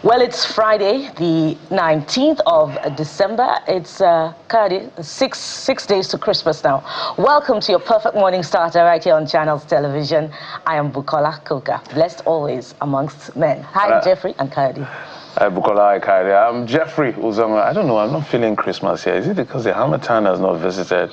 Well, it's Friday, the 19th of December. It's six days to Christmas now. Welcome to your perfect morning starter right here on Channels Television. I am Bukola Koka, blessed always amongst men. Hi, Jeffrey and Kayode. Hi, Bukola. Hi, Kayode. I'm Jeffrey Uzonga. I don't know, I'm not feeling Christmas here. Is it because the Hamatan has not visited?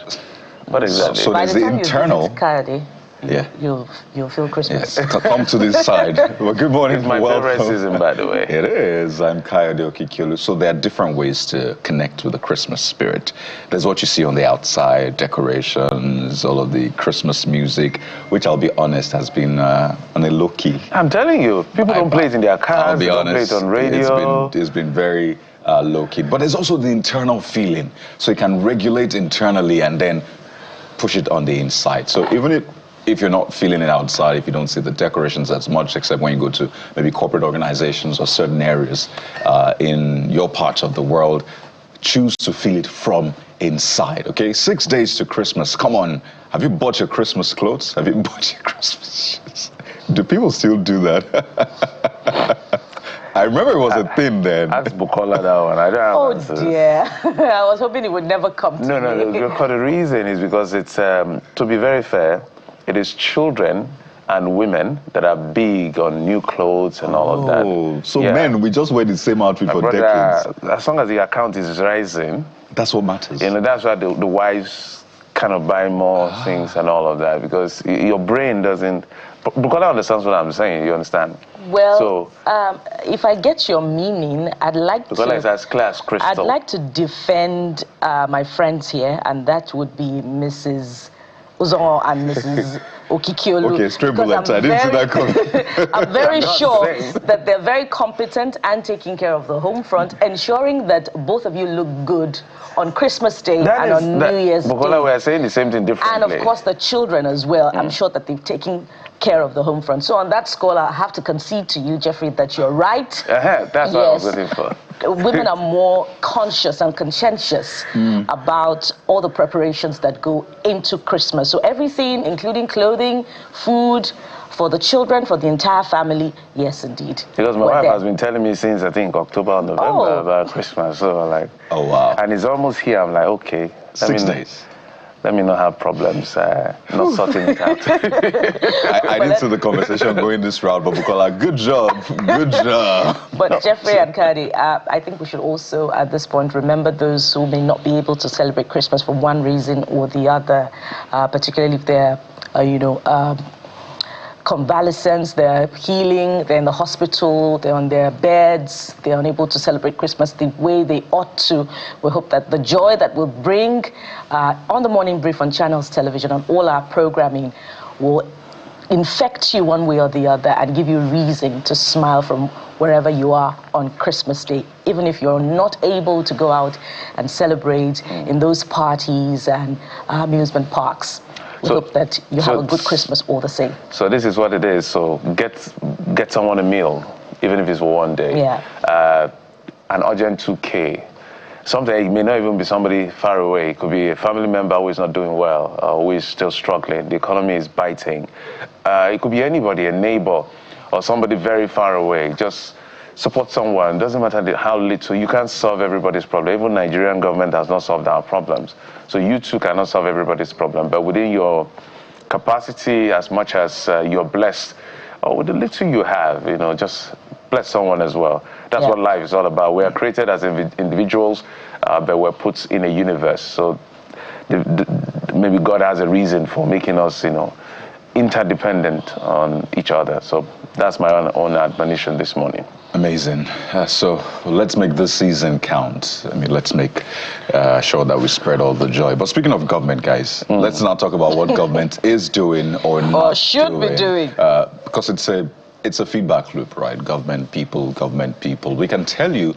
What exactly? So there's the internal. Kayode, yeah, you'll feel Christmas. Yes, come to this side. Well, good morning. It's my favorite season, by the way. It is. I'm Kayode Okikiolu. So there are different ways to connect with the Christmas spirit. There's what you see on the outside, decorations, all of the Christmas music, which I'll be honest has been on a low key. I'm telling you, people don't play it in their cars. They don't play it on radio. It's been very low key. But there's also the internal feeling, so you can regulate internally and then push it on the inside. So even if you're not feeling it outside, if you don't see the decorations as much, except when you go to maybe corporate organizations or certain areas in your part of the world, choose to feel it from inside, okay? 6 days to Christmas. Come on. Have you bought your Christmas clothes? Have you bought your Christmas shoes? Do people still do that? I remember it was a thing then. That's Bukola, that one. I don't have answers. Dear. I was hoping it would never come to me. No, the reason is because it's, to be very fair, it is children and women that are big on new clothes and all of that. Oh, so men, we just wear the same outfit for decades. As long as the account is rising, that's what matters. You know, that's why the wives kind of buy more things and all of that, because your brain doesn't. Because I understand what I'm saying, you understand? Well, so, if I get your meaning, I'd like to. It's as clear as crystal. I'd like to defend my friends here, and that would be Mrs. Uzongo and Mrs. Okikiolu. Okay, straight bullet. I didn't see that coming. I'm very sure that they're very competent and taking care of the home front, ensuring that both of you look good on Christmas Day and on New Year's Day. Bukola, we're saying the same thing differently. And of course the children as well. I'm sure that they've taken care of the home front. So on that score, I have to concede to you, Jeffrey, that you're right. That's what I was looking for. Women are more conscious and conscientious about all the preparations that go into Christmas. So everything, including clothing, food, for the children, for the entire family, yes, indeed. Because my wife has been telling me since, I think, October or November about Christmas. So I'm like, oh, wow. And it's almost here. I'm like, okay. 6 days. Let me not have problems not sorting it out. I didn't see the conversation going this route, but Bukola, good job, good job. But Jeffrey and Kayode, I think we should also, at this point, remember those who may not be able to celebrate Christmas for one reason or the other, particularly if they're, convalescence, they're healing, they're in the hospital, they're on their beds, they're unable to celebrate Christmas the way they ought to. We hope that the joy that we'll bring on the morning brief on Channels Television, on all our programming, will infect you one way or the other and give you reason to smile from wherever you are on Christmas Day, even if you're not able to go out and celebrate in those parties and amusement parks. We hope that you have a good Christmas all the same. So this is what it is. So get someone a meal, even if it's for one day. Yeah. An urgent 2K. Something, it may not even be somebody far away. It could be a family member who is not doing well, who is still struggling. The economy is biting. It could be anybody, a neighbor, or somebody very far away. Just support someone. Doesn't matter how little. You can't solve everybody's problem. Even Nigerian government has not solved our problems. So you too cannot solve everybody's problem. But within your capacity, as much as you're blessed, or with the little you have, just bless someone as well. That's what life is all about. We are created as individuals, but we're put in a universe. So maybe God has a reason for making us, interdependent on each other. So that's my own admonition this morning. Amazing. So let's make this season count. I mean, let's make sure that we spread all the joy. But speaking of government, guys, let's now talk about what government is doing or not or should be doing. Because it's a feedback loop, right? Government, people. We can tell you,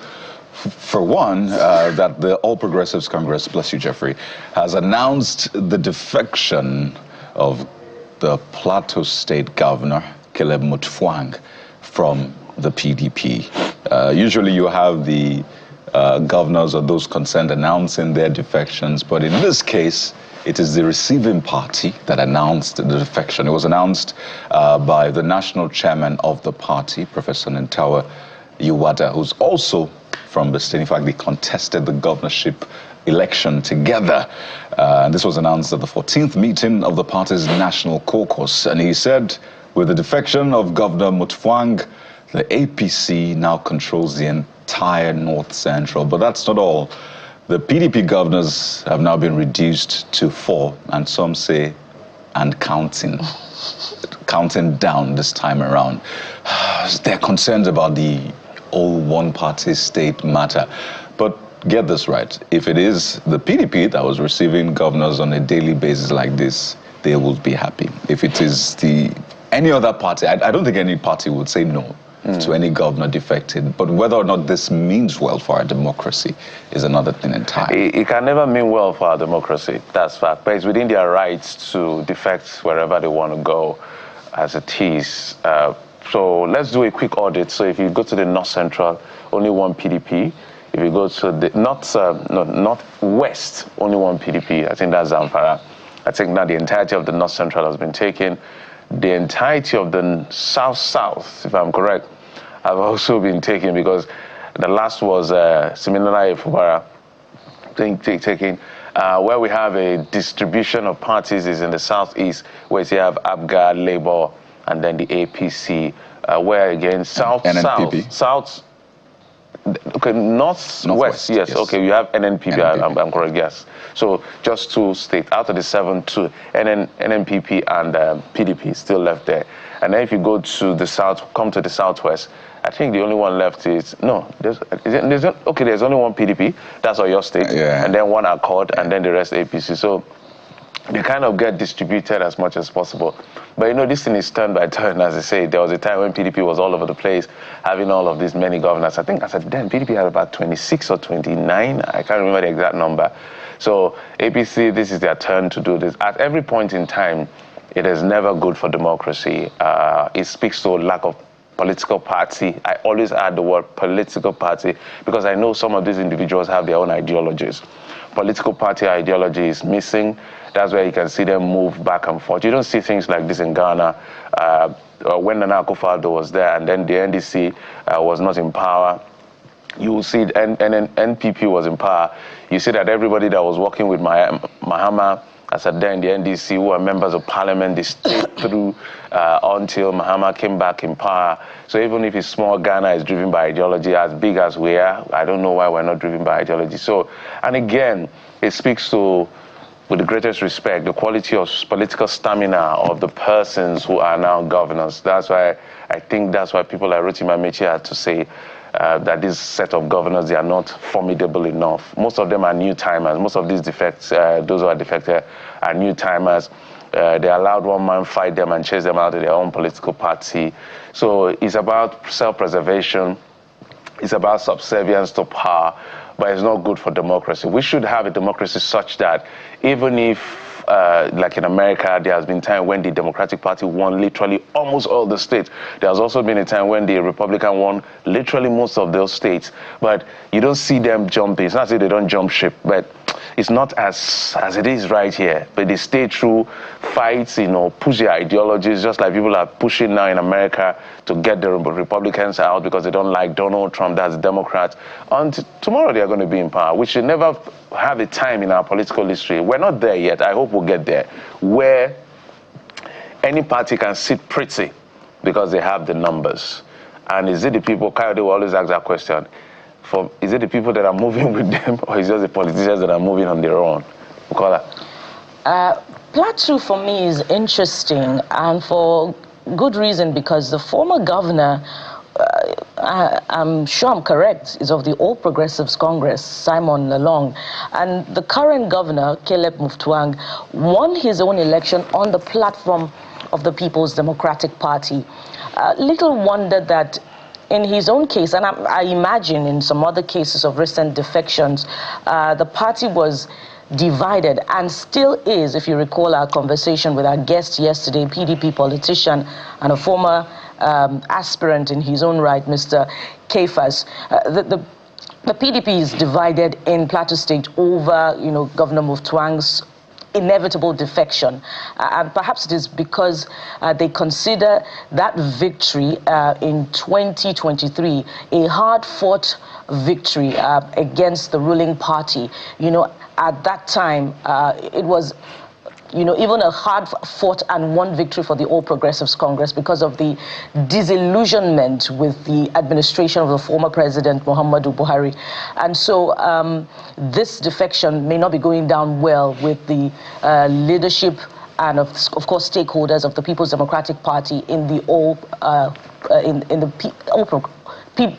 for one, that the All Progressives Congress, bless you, Jeffrey, has announced the defection of the Plateau State Governor, Caleb Mutfwang, from the PDP. Usually you have the governors or those concerned announcing their defections, but in this case, it is the receiving party that announced the defection. It was announced by the national chairman of the party, Professor Nentawe Uwada, who's also from the state. In fact, they contested the governorship election together. And this was announced at the 14th meeting of the party's national caucus. And he said, with the defection of Governor Mutfwang, the APC now controls the entire North Central. But that's not all. The PDP governors have now been reduced to 4, and some say, and counting. Counting down this time around. They're concerned about the old one-party state matter. But get this right, if it is the PDP that was receiving governors on a daily basis like this, they will be happy. If it is any other party, I don't think any party would say no to any governor defected. But whether or not this means well for our democracy is another thing entirely. It can never mean well for our democracy, that's fact. But it's within their rights to defect wherever they want to go as it is. So let's do a quick audit. So if you go to the North Central, only one PDP. If you go to the Northwest, only one PDP. I think that's Zamfara. I think now the entirety of the North Central has been taken. The entirety of the South, if I'm correct, have also been taken, because the last was Siminala Ifubara taken. Where we have a distribution of parties is in the Southeast, where you have Abga, Labour, and then the APC. Where again, South, okay, Northwest, yes. Okay, you have NNPP, I'm correct, yes. So just 2 states out of the 7, 2, NNPP and PDP still left there. And then if you go to the South, come to the Southwest, I think the only one left is, there's only one PDP, that's Oyo State, and then one Accord, and then the rest APC. So they kind of get distributed as much as possible. But this thing is turn by turn, as I say. There was a time when PDP was all over the place, having all of these many governors. I think, then PDP had about 26 or 29. I can't remember the exact number. So APC, this is their turn to do this. At every point in time, it is never good for democracy. It speaks to a lack of political party. I always add the word political party, because I know some of these individuals have their own ideologies. Political party ideology is missing. That's where you can see them move back and forth. You don't see things like this in Ghana. When Nana Akufo-Addo was there and then the NDC was not in power, you will see NPP was in power. You see that everybody that was working with Mahama, as at then the NDC, who are members of parliament, they stayed through until Mahama came back in power. So even if it's small, Ghana is driven by ideology. As big as we are, I don't know why we're not driven by ideology. So, and again, it speaks to, with the greatest respect, the quality of political stamina of the persons who are now governors. That's why I think that's why people like Rotimi Amechi had to say that this set of governors, they are not formidable enough. Most of them are new-timers. Most of these defects, those who are defected, are new-timers. They allowed one man fight them and chase them out of their own political party. So it's about self-preservation. It's about subservience to power, but it's not good for democracy. We should have a democracy such that even if, like in America, there has been time when the Democratic Party won literally almost all the states. There has also been a time when the Republican won literally most of those states. But you don't see them jumping. It's not as if they don't jump ship, but it's not as it is right here. But they stay true, fights, push their ideologies, just like people are pushing now in America to get the Republicans out because they don't like Donald Trump, that's Democrats. Until tomorrow they are going to be in power. We should never have a time in our political history. We're not there yet. I hope we'll get there, where any party can sit pretty because they have the numbers. And is it the people, Kyle, they will always ask that question, is it the people that are moving with them, or is it just the politicians that are moving on their own? Bukola? Plateau for me is interesting, and for good reason, because the former governor, I'm sure I'm correct, is of the All Progressives Congress, Simon Lalong, and the current governor, Caleb Mutfwang, won his own election on the platform of the People's Democratic Party. Little wonder that in his own case, and I imagine in some other cases of recent defections, the party was divided and still is, if you recall our conversation with our guest yesterday, PDP politician and a former aspirant in his own right, Mr. Kefas. The PDP is divided in Plateau State over, Governor Mutfwang's inevitable defection. And perhaps it is because they consider that victory in 2023 a hard-fought victory against the ruling party. You know, at that time, it was, you know, even a hard-fought and won victory for the All Progressives Congress because of the disillusionment with the administration of the former president, Muhammadu Buhari. And so this defection may not be going down well with the leadership and, of course, stakeholders of the People's Democratic Party in the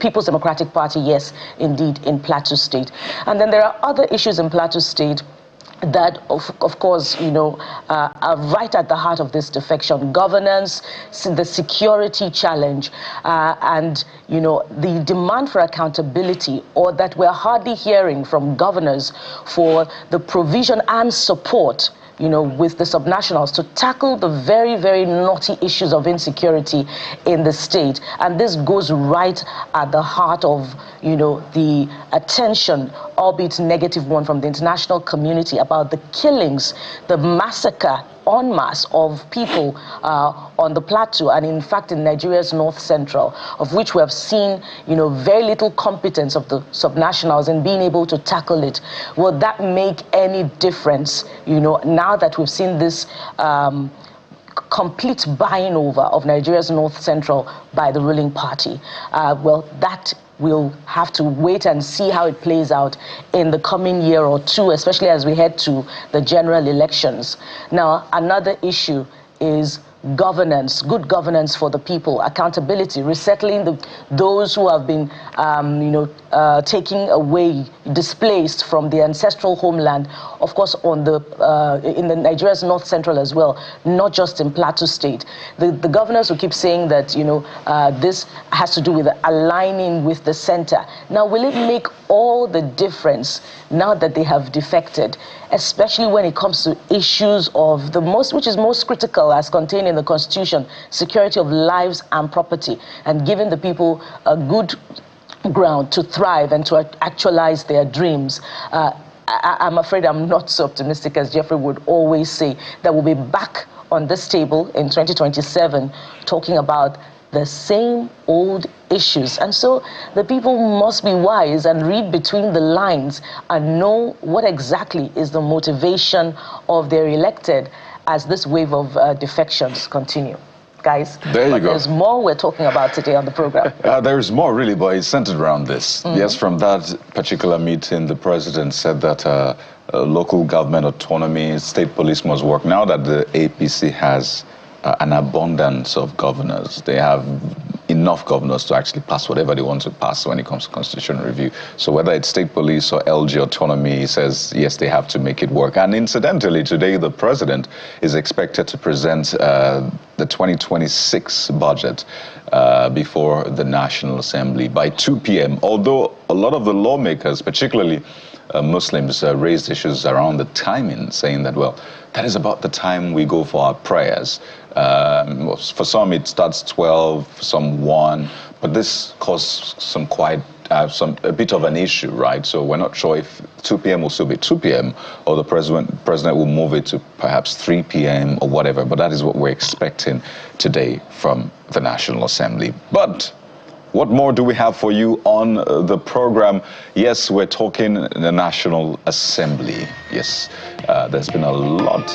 People's Democratic Party, yes, indeed, in Plateau State. And then there are other issues in Plateau State that, of course, you know, are right at the heart of this defection: governance, the security challenge, and, you know, the demand for accountability, or that we're hardly hearing from governors for the provision and support, you know, with the subnationals to tackle the very, very knotty issues of insecurity in the state. And this goes right at the heart of, you know, the attention, albeit negative one, from the international community about the killings, the massacre en masse of people on the plateau, and in fact in Nigeria's North Central, of which we have seen, you know, very little competence of the subnationals in being able to tackle it. Will that make any difference, you know, now that we've seen this complete buying over of Nigeria's North Central by the ruling party? Well, that we'll have to wait and see how it plays out in the coming year or two, especially as we head to the general elections. Now, another issue is governance, good governance for the people, accountability, resettling those who have been, taken away, displaced from the ancestral homeland, of course, on in the Nigeria's North Central as well, not just in Plateau State. The governors will keep saying that, you know, this has to do with aligning with the center. Now, will it make all the difference now that they have defected, especially when it comes to issues of which is most critical as contained in the Constitution, security of lives and property, and giving the people a good ground to thrive and to actualize their dreams? I'm afraid I'm not so optimistic as Jeffrey would always say that we'll be back on this table in 2027 talking about the same old issues. And so the people must be wise and read between the lines and know what exactly is the motivation of their elected as this wave of defections continue. Guys, there you go. There's more we're talking about today on the program. There's more, really, but it's centered around this. Yes, from that particular meeting, the president said that local government autonomy, state police must work. Now that the APC has an abundance of governors, they have enough governors to actually pass whatever they want to pass when it comes to constitutional review. So whether it's state police or LG autonomy, he says, yes, they have to make it work. And incidentally, today, the president is expected to present the 2026 budget before the National Assembly by 2 p.m. Although a lot of the lawmakers, particularly Muslims, raised issues around the timing, saying that, well, that is about the time we go for our prayers. For some, it starts 12, for some 1, but this caused some a bit of an issue, right? So we're not sure if 2 p.m. will still be 2 p.m. or the president will move it to perhaps 3 p.m. or whatever, but that is what we're expecting today from the National Assembly. But what more do we have for you on the program? Yes, we're talking the National Assembly. Yes, there's been a lot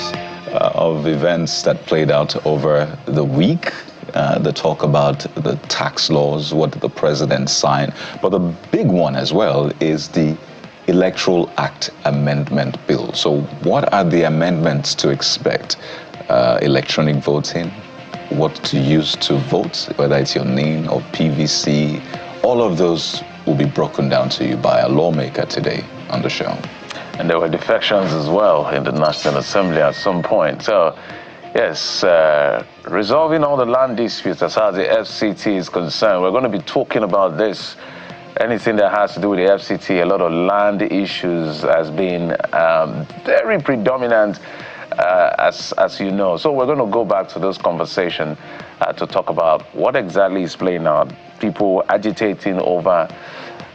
of events that played out over the week. The talk about the tax laws, what the president signed. But the big one as well is the Electoral Act Amendment Bill. So what are the amendments to expect? Electronic voting, what to use to vote, whether it's your name or PVC, all of those will be broken down to you by a lawmaker today on the show. And there were defections as well in the National Assembly at some point. So, yes, resolving all the land disputes as far as the FCT is concerned. We're going to be talking about this. Anything that has to do with the FCT, a lot of land issues has been very predominant, as you know. So we're going to go back to this conversation to talk about what exactly is playing out. People agitating over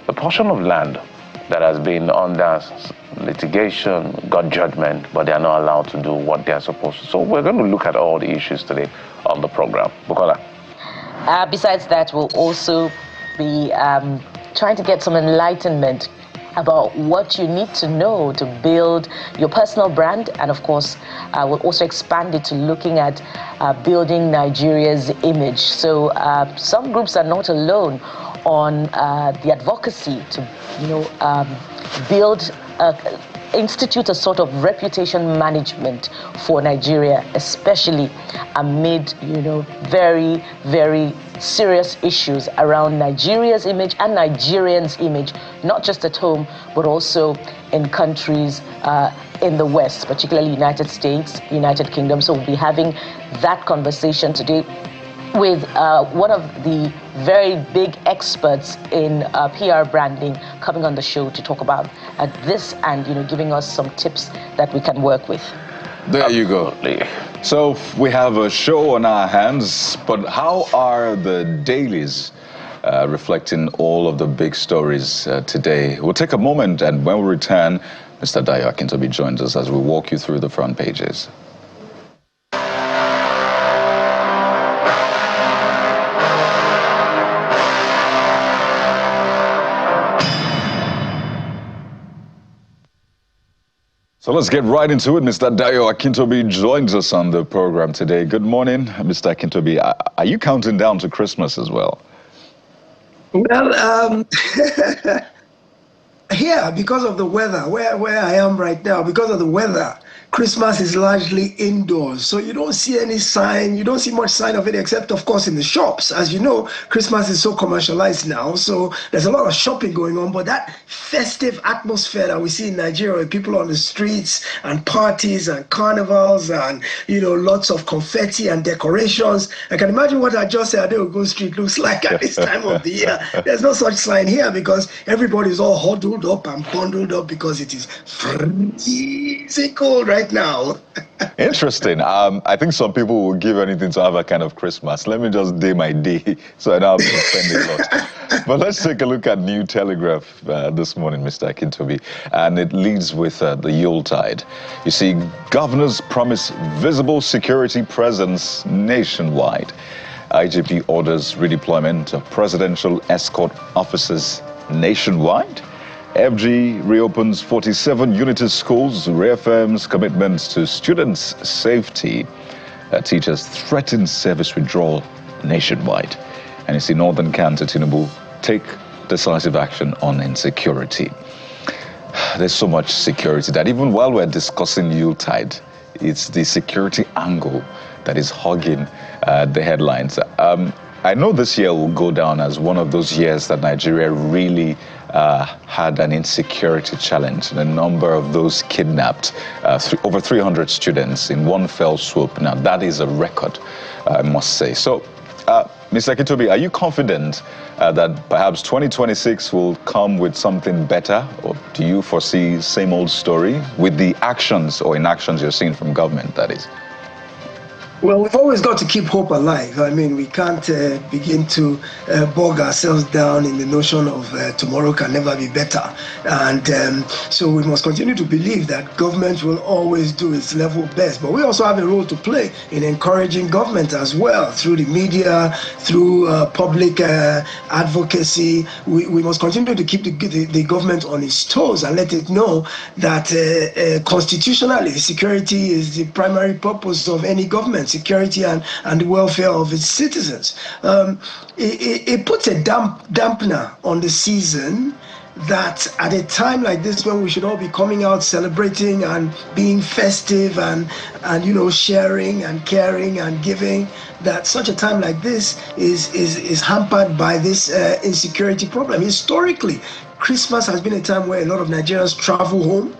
a portion of land that has been under litigation, got judgment, but they are not allowed to do what they are supposed to. So we're going to look at all the issues today on the program. Bukola. Besides that, we'll also be trying to get some enlightenment about what you need to know to build your personal brand, and of course we'll also expand it to looking at building Nigeria's image. So some groups are not alone on the advocacy to build institute a sort of reputation management for Nigeria, especially amid very, very serious issues around Nigeria's image and Nigerians' image, not just at home, but also in countries in the West, particularly United States, United Kingdom. So we'll be having that conversation today with one of the very big experts in PR branding coming on the show to talk about this and giving us some tips that we can work with. There you go. So we have a show on our hands, but how are the dailies reflecting all of the big stories today? We'll take a moment, and when we return, Mr. Dayo Akintobi joins us as we walk you through the front pages. So let's get right into it. Mr. Dayo Akintobi joins us on the program today. Good morning, Mr. Akintobi. Are you counting down to Christmas as well? Well, here, because of the weather, where I am right now, because of the weather, Christmas is largely indoors. So you don't see any sign, you don't see much sign of it, except, of course, in the shops. As you know, Christmas is so commercialized now. So there's a lot of shopping going on. But that festive atmosphere that we see in Nigeria, with people on the streets and parties and carnivals and, lots of confetti and decorations. I can imagine what I just said Adeogun Street looks like at this time of the year. There's no such sign here because everybody's all huddled up and bundled up because it is freezing cold right now. Interesting. I think some people will give anything to have a kind of Christmas. Let me just day my day so I don't have to spend a lot. But let's take a look at New Telegraph this morning, Mr. Akintobi. And it leads with the Yuletide. You see, governors promise visible security presence nationwide. IGP orders redeployment of presidential escort officers nationwide. FG reopens 47 unity schools, reaffirms commitments to students' safety. Teachers threaten service withdrawal nationwide. And you see Northern Kanta Tinubu take decisive action on insecurity. There's so much security that even while we're discussing Yuletide, it's the security angle that is hogging the headlines. I know this year will go down as one of those years that Nigeria really had an insecurity challenge. The number of those kidnapped, over 300 students in one fell swoop. Now, that is a record, I must say. So, Mr. Akintobi, are you confident that perhaps 2026 will come with something better? Or do you foresee same old story with the actions or inactions you're seeing from government, that is? Well, we've always got to keep hope alive. I mean, we can't begin to bog ourselves down in the notion of tomorrow can never be better. And so we must continue to believe that government will always do its level best. But we also have a role to play in encouraging government as well, through the media, through public advocacy. We must continue to keep the government on its toes and let it know that constitutionally, security is the primary purpose of any government. Security and the welfare of its citizens. It puts a dampener on the season that at a time like this, when we should all be coming out celebrating and being festive and sharing and caring and giving, that such a time like this is hampered by this insecurity problem. Historically, Christmas has been a time where a lot of Nigerians travel home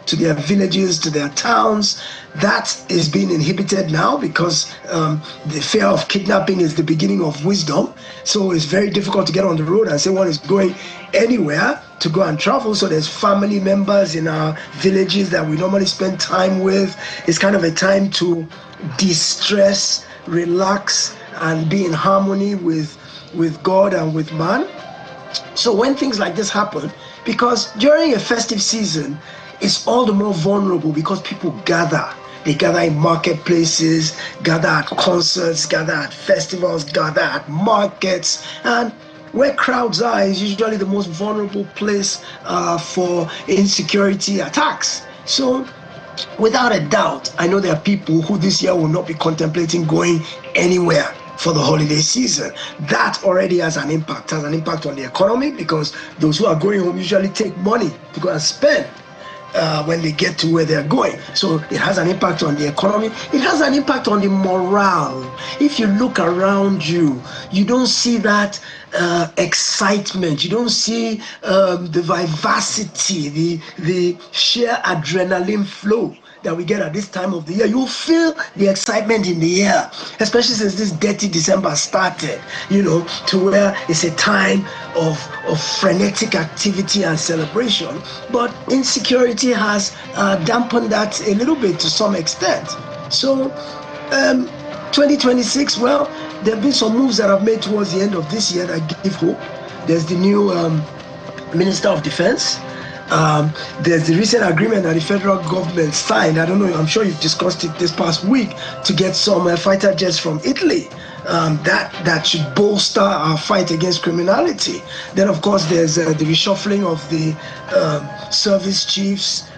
to their villages, to their towns. That is being inhibited now because the fear of kidnapping is the beginning of wisdom. So it's very difficult to get on the road and say one is going anywhere to go and travel. So there's family members in our villages that we normally spend time with. It's kind of a time to de-stress, relax, and be in harmony with God and with man. So when things like this happen, because during a festive season, it's all the more vulnerable because people gather. They gather in marketplaces, gather at concerts, gather at festivals, gather at markets, and where crowds are is usually the most vulnerable place for insecurity attacks. So, without a doubt, I know there are people who this year will not be contemplating going anywhere for the holiday season. That already has an impact on the economy, because those who are going home usually take money to go and spend when they get to where they're going. So it has an impact on the economy. It has an impact on the morale. If you look around you, you don't see that excitement. You don't see the vivacity, the sheer adrenaline flow that we get at this time of the year. You'll feel the excitement in the air, especially since this dirty December started, to where it's a time of frenetic activity and celebration. But insecurity has dampened that a little bit to some extent. So 2026, well, there have been some moves that I've made towards the end of this year that give hope. There's the new Minister of Defense. There's the recent agreement that the federal government signed. I don't know, I'm sure you've discussed it this past week, to get some fighter jets from Italy. That should bolster our fight against criminality. Then, of course, there's the reshuffling of the service chiefs.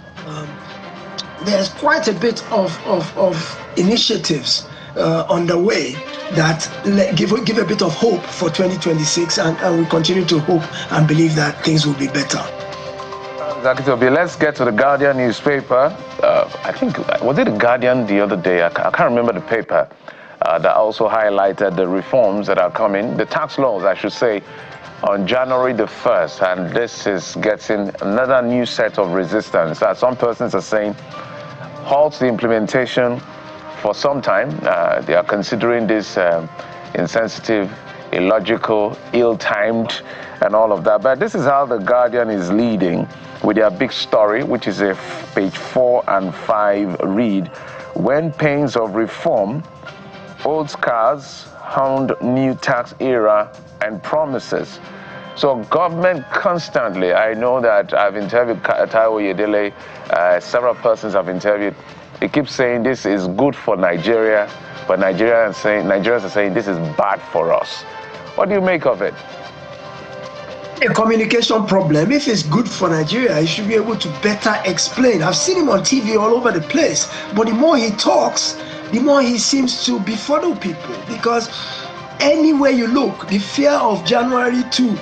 There's quite a bit of initiatives underway that give a bit of hope for 2026, and we continue to hope and believe that things will be better. Let's get to the Guardian newspaper. I think, was it the Guardian the other day? I can't remember the paper that also highlighted the reforms that are coming, the tax laws, I should say, on January the 1st. And this is getting another new set of resistance. Some persons are saying, halt the implementation for some time. They are considering this insensitive, illogical, ill-timed, and all of that. But this is how the Guardian is leading with their big story, which is a page 4 and 5 read. When pains of reform, old scars hound new tax era and promises. So government constantly, I know that I've interviewed Taiwo Yedele, several persons I've interviewed, they keep saying this is good for Nigeria, but Nigerians are saying this is bad for us. What do you make of it? A communication problem. If it's good for Nigeria, he should be able to better explain. I've seen him on TV all over the place, but the more he talks, the more he seems to befuddle people, because anywhere you look, the fear of January 2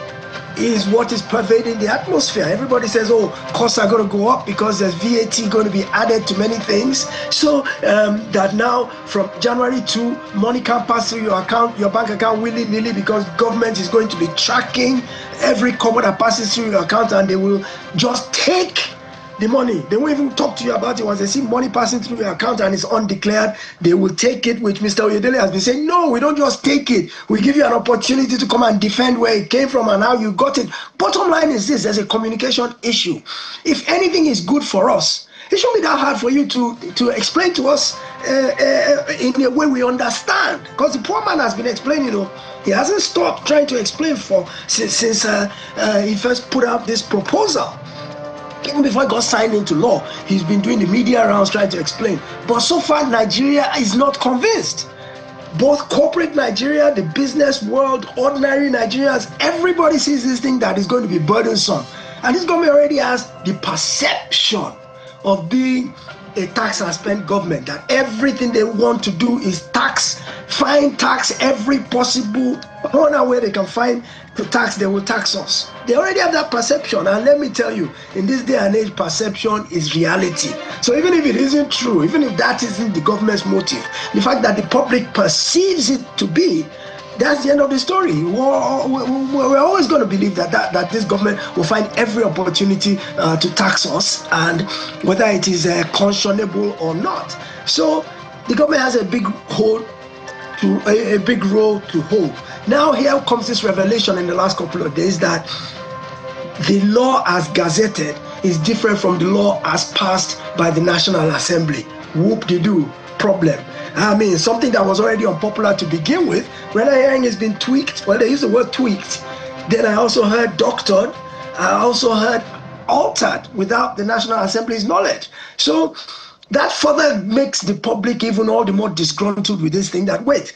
is what is pervading the atmosphere. Everybody says, oh, costs are going to go up because there's VAT going to be added to many things. So that now from January 2, money can't pass through your account, your bank account willy-nilly, because government is going to be tracking every kobo that passes through your account, and they will just take the money. They won't even talk to you about it. Once they see money passing through your account and it's undeclared, they will take it, which Mr. Oyedele has been saying, no, we don't just take it. We give you an opportunity to come and defend where it came from and how you got it. Bottom line is this, there's a communication issue. If anything is good for us, it shouldn't be that hard for you to explain to us in a way we understand. Because the poor man has been explaining, he hasn't stopped trying to explain since he first put out this proposal. Even before it got signed into law, he's been doing the media rounds trying to explain. But so far, Nigeria is not convinced. Both corporate Nigeria, the business world, ordinary Nigerians, everybody sees this thing that is going to be burdensome. And this government already has the perception of being a tax and spend government, that everything they want to do is tax, every possible corner where they can find to tax, they will tax us. They already have that perception, and let me tell you, in this day and age, perception is reality. So even if it isn't true, even if that isn't the government's motive, the fact that the public perceives it to be, that's the end of the story. We're always going to believe that this government will find every opportunity to tax us, and whether it is conscionable or not. So the government has a big role to hold. Now here comes this revelation in the last couple of days that the law as gazetted is different from the law as passed by the National Assembly. Whoop-de-doo, problem. I mean, something that was already unpopular to begin with, when I'm hearing it's been tweaked, well, they use the word tweaked. Then I also heard doctored. I also heard altered without the National Assembly's knowledge. So that further makes the public even all the more disgruntled with this thing that, wait,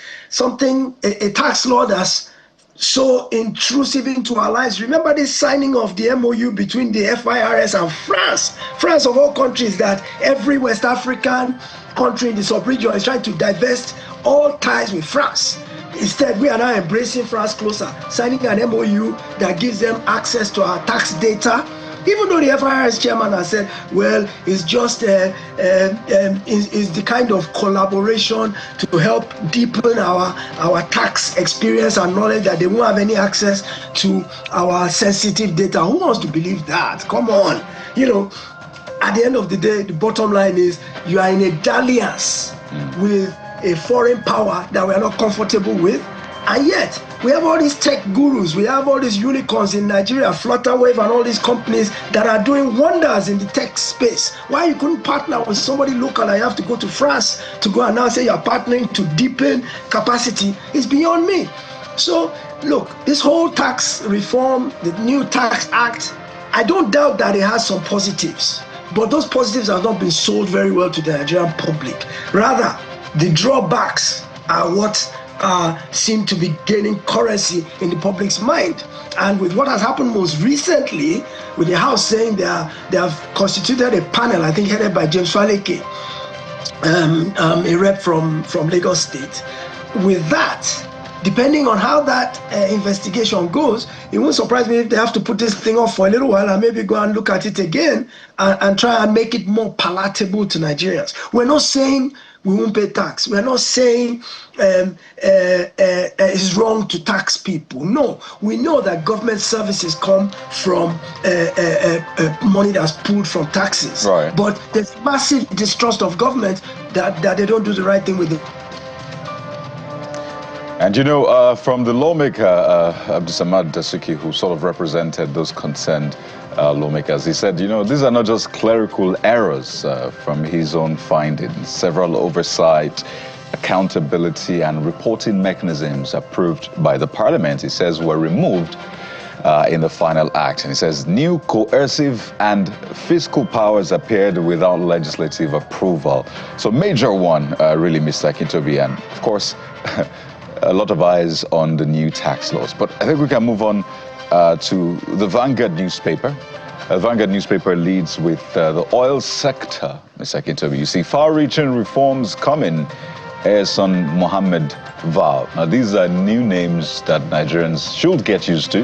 a tax law that's so intrusive into our lives. Remember this signing of the MOU between the FIRS and France. France, of all countries, that every West African country in the sub-region is trying to divest all ties with France. Instead, we are now embracing France closer, signing an MOU that gives them access to our tax data. Even though the FIRS chairman has said, well, it's just is the kind of collaboration to help deepen our tax experience and knowledge, that they won't have any access to our sensitive data. Who wants to believe that? Come on. You know, at the end of the day, the bottom line is you are in a dalliance with a foreign power that we are not comfortable with. And yet, we have all these tech gurus, we have all these unicorns in Nigeria, Flutterwave and all these companies that are doing wonders in the tech space. Why you couldn't partner with somebody local and you have to go to France to go and now say you're partnering to deepen capacity is beyond me. So, look, this whole tax reform, the new tax act, I don't doubt that it has some positives, but those positives have not been sold very well to the Nigerian public. Rather, the drawbacks are what seem to be gaining currency in the public's mind. And with what has happened most recently, with the House saying they have constituted a panel, I think headed by James Faleke, a rep from Lagos State. With that, depending on how that investigation goes, it won't surprise me if they have to put this thing off for a little while and maybe go and look at it again and try and make it more palatable to Nigerians. We're not saying we won't pay tax. We're not saying it's wrong to tax people. No, we know that government services come from money that's pulled from taxes. Right. But there's massive distrust of government that they don't do the right thing with it. And you know, from the lawmaker, Abdusamad Dasuki, who sort of represented those concerned lawmakers, he said, you know, these are not just clerical errors from his own findings. Several oversight, accountability and reporting mechanisms approved by the parliament, he says, were removed in the final act. And he says new coercive and fiscal powers appeared without legislative approval. So major one, really, Mr. Akintobi. And of course, a lot of eyes on the new tax laws. But I think we can move on to the Vanguard newspaper. The Vanguard newspaper leads with the oil sector, Mr. Akintobi. You see far-reaching reforms coming, Ehsan Mohammed vow. Now, these are new names that Nigerians should get used to.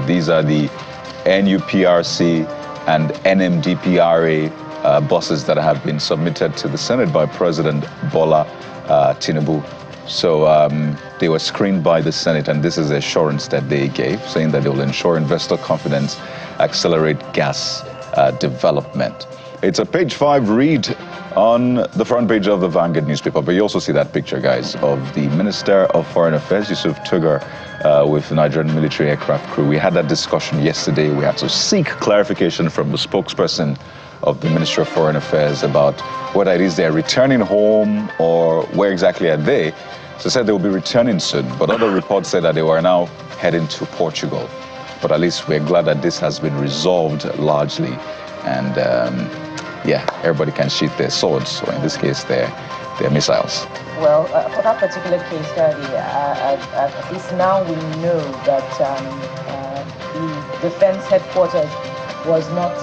These are the NUPRC and NMDPRA buses that have been submitted to the Senate by President Bola Tinubu. So they were screened by the Senate, and this is the assurance that they gave, saying that they will ensure investor confidence, accelerate gas development. It's a page 5 read on the front page of the Vanguard newspaper, but you also see that picture, guys, of the Minister of Foreign Affairs, Yusuf Tugar, with the Nigerian military aircraft crew. We had that discussion yesterday. We had to seek clarification from the spokesperson of the Ministry of Foreign Affairs about whether it is they're returning home or where exactly are they. So said they will be returning soon, but other reports said that they were now heading to Portugal. But at least we're glad that this has been resolved largely, and yeah, everybody can sheath their swords, or in this case, their missiles. Well, for that particular case study, at least now we know that the defense headquarters was not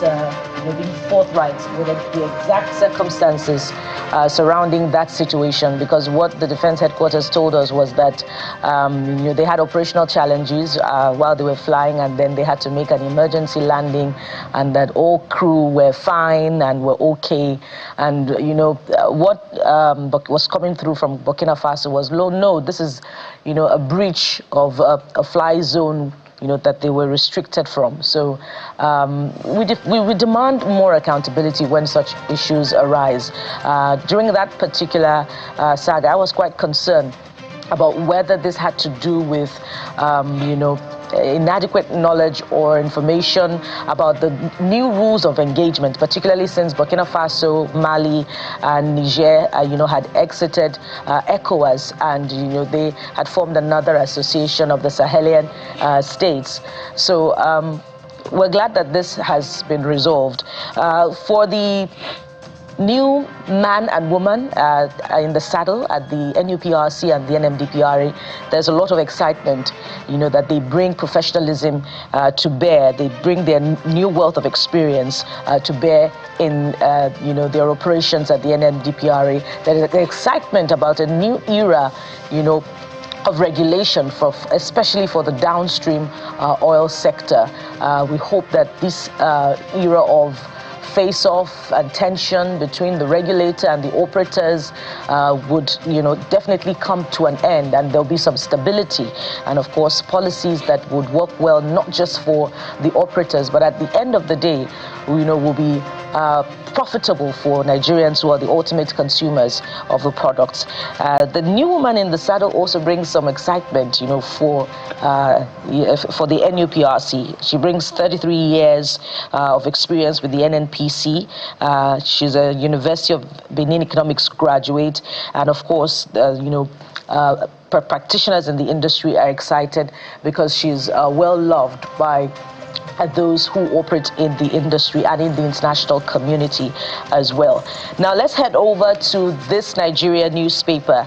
being forthright with the exact circumstances surrounding that situation, because what the defense headquarters told us was that they had operational challenges while they were flying, and then they had to make an emergency landing, and that all crew were fine and were okay. And what was coming through from Burkina Faso was, no, this is a breach of a fly zone that they were restricted from. So we demand more accountability when such issues arise. During that particular saga, I was quite concerned about whether this had to do with, inadequate knowledge or information about the new rules of engagement, particularly since Burkina Faso, Mali, and Niger, had exited ECOWAS, and they had formed another association of the Sahelian states. So we're glad that this has been resolved. For the new man and woman in the saddle at the NUPRC and the NMDPRA, there's a lot of excitement, that they bring professionalism to bear. They bring their new wealth of experience to bear in, their operations at the NMDPRA. There is excitement about a new era, of regulation, especially for the downstream oil sector. We hope that this era of face-off and tension between the regulator and the operators would, definitely come to an end, and there'll be some stability, and of course policies that would work well not just for the operators, but at the end of the day, will be profitable for Nigerians who are the ultimate consumers of the products. The new woman in the saddle also brings some excitement, for the NUPRC. She brings 33 years of experience with the NNPC. She's a University of Benin economics graduate, and of course, practitioners in the industry are excited because she's well loved by those who operate in the industry and in the international community as well. Now let's head over to this Nigeria newspaper,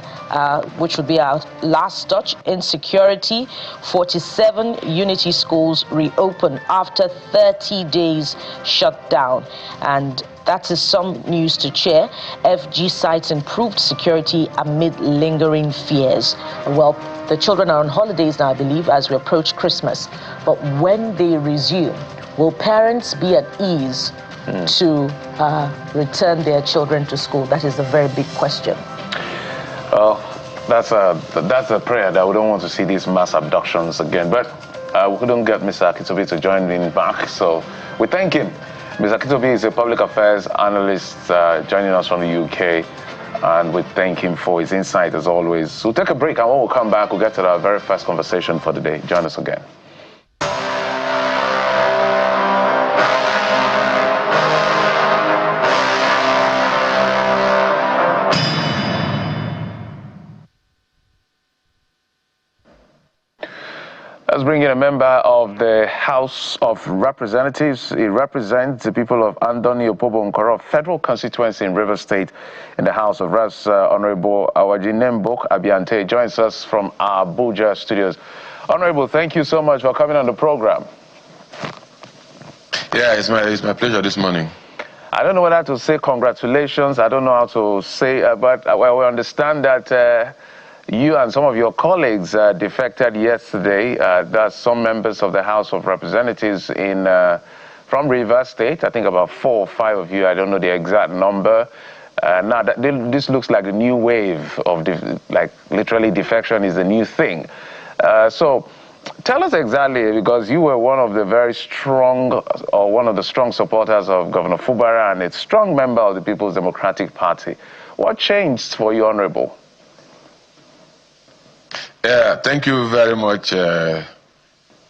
which would be our last touch. Insecurity, 47 unity schools reopen after 30 days shut down. And that is some news to share. FG cites improved security amid lingering fears. Well, the children are on holidays now, I believe, as we approach Christmas. But when they resume, will parents be at ease to return their children to school? That is a very big question. Well, that's a prayer that we don't want to see these mass abductions again. But we couldn't get Mr. Akitobi to join me back, so we thank him. Mr. Akitobi is a public affairs analyst joining us from the UK. And we thank him for his insight as always. We'll take a break, and when we come back, we'll get to our very first conversation for the day. Join us again. Let's bring in a member of the House of Representatives. He represents the people of Andoni Opobo-Nkoro Federal Constituency in Rivers State in the House of Reps. Honorable Awajinembok Abiante joins us from our Abuja studios. Honorable, thank you so much for coming on the program. Yeah, it's my pleasure this morning. I don't know whether to say congratulations. I don't know how to say, but we understand that you and some of your colleagues defected yesterday. That's some members of the House of Representatives from Rivers State. I think about 4 or 5 of you. I don't know the exact number. Now, this looks like a new wave of, literally defection is a new thing. So tell us exactly, because you were one of the very strong, or one of the strong supporters of Governor Fubara and a strong member of the People's Democratic Party. What changed for you, Honorable? Yeah, thank you very much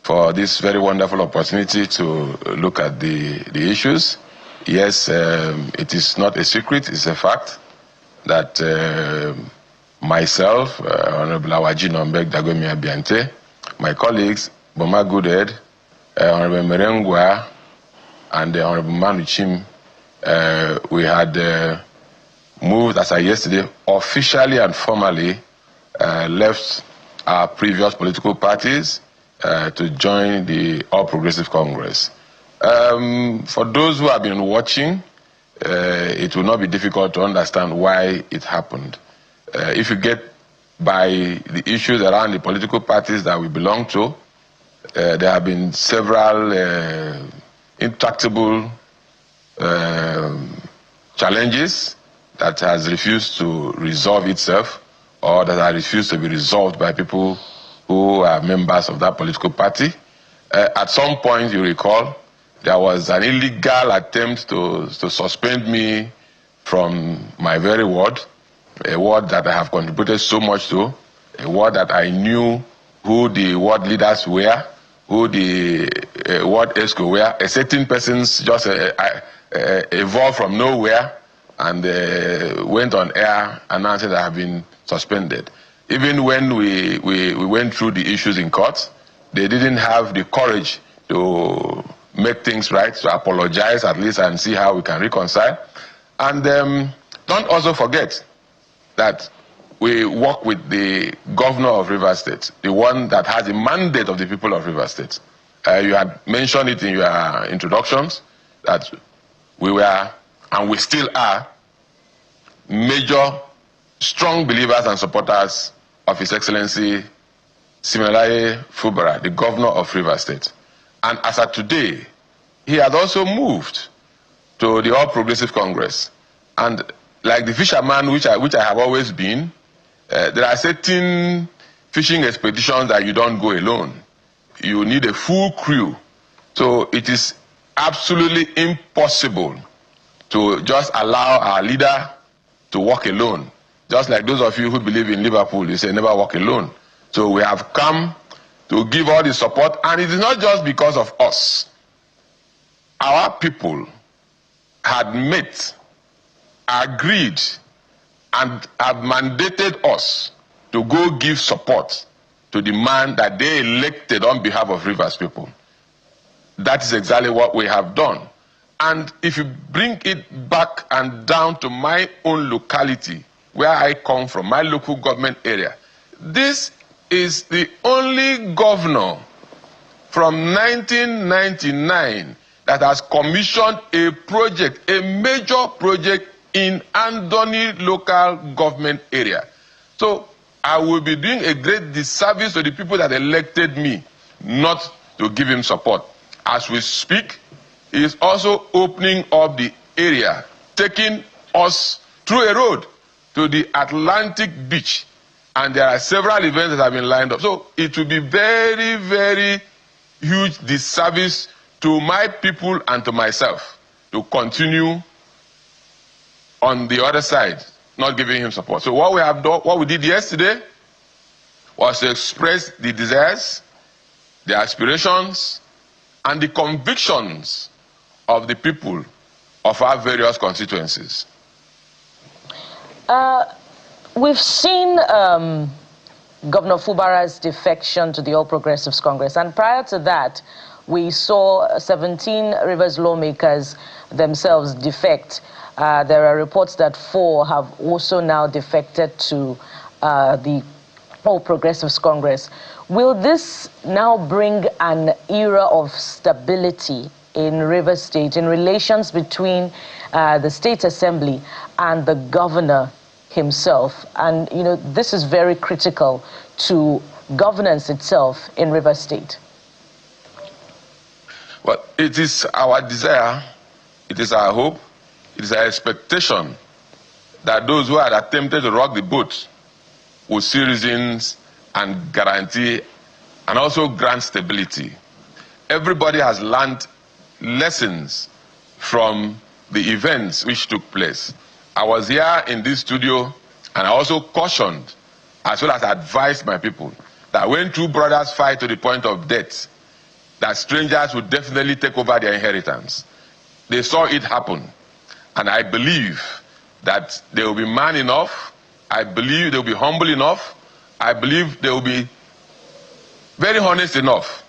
for this very wonderful opportunity to look at the issues. Yes, it is not a secret, it's a fact that myself, Honorable Awajinembok Abiante, my colleagues, Boma Goodhead, Honorable Merengwa, and Honorable Manuchim, we had moved, as I yesterday, officially and formally left our previous political parties to join the All Progressive Congress. For those who have been watching, it will not be difficult to understand why it happened. If you get by the issues around the political parties that we belong to, there have been several intractable challenges that has refused to resolve itself, or that are refused to be resolved by people who are members of that political party. At some point, you recall, there was an illegal attempt to suspend me from my very ward, a ward that I have contributed so much to, a ward that I knew who the ward leaders were, who the ward ESCO were. A certain persons just evolved from nowhere and went on air announcing that I have been suspended. Even when we went through the issues in court, they didn't have the courage to make things right, to apologize at least and see how we can reconcile. And don't also forget that we work with the governor of Rivers State, the one that has the mandate of the people of Rivers State. You had mentioned it in your introductions that we were, and we still are, major, strong believers and supporters of His Excellency Siminalayi Fubara, the governor of Rivers State. And as of today, he has also moved to the All Progressive Congress. And like the fisherman, which I have always been, there are certain fishing expeditions that you don't go alone. You need a full crew. So it is absolutely impossible to just allow our leader to walk alone. Just like those of you who believe in Liverpool, you say never walk alone. So we have come to give all the support, and it is not just because of us. Our people had met, agreed, and have mandated us to go give support to the man that they elected on behalf of Rivers people. That is exactly what we have done. And if you bring it back and down to my own locality, where I come from, my local government area, this is the only governor from 1999 that has commissioned a project, a major project in Andoni local government area. So I will be doing a great disservice to the people that elected me not to give him support. As we speak, he is also opening up the area, taking us through a road to the Atlantic beach. And there are several events that have been lined up. So it will be very, very huge disservice to my people and to myself to continue on the other side, not giving him support. So what we have done, what we did yesterday was to express the desires, the aspirations, and the convictions of the people of our various constituencies. We've seen Governor Fubara's defection to the All Progressives Congress, and prior to that, we saw 17 Rivers lawmakers themselves defect. There are reports that 4 have also now defected to the All Progressives Congress. Will this now bring an era of stability in Rivers State, in relations between the State Assembly and the governor himself? And, you know, this is very critical to governance itself in Rivers State. Well, it is our desire, it is our hope, it is our expectation that those who had attempted to rock the boat will see reasons and guarantee and also grant stability. Everybody has learned lessons from the events which took place. I was here in this studio and I also cautioned as well as advised my people that when 2 brothers fight to the point of death, that strangers would definitely take over their inheritance. They saw it happen. And I believe that they will be man enough. I believe they will be humble enough. I believe they will be very honest enough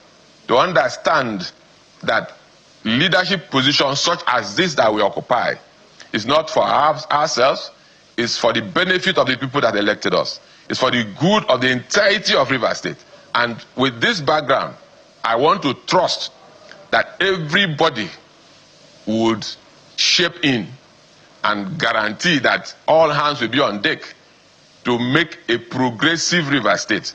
to understand that leadership positions such as this that we occupy is not for ourselves, it's for the benefit of the people that elected us. It's for the good of the entirety of Rivers State. And with this background, I want to trust that everybody would shape in and guarantee that all hands will be on deck to make a progressive Rivers State,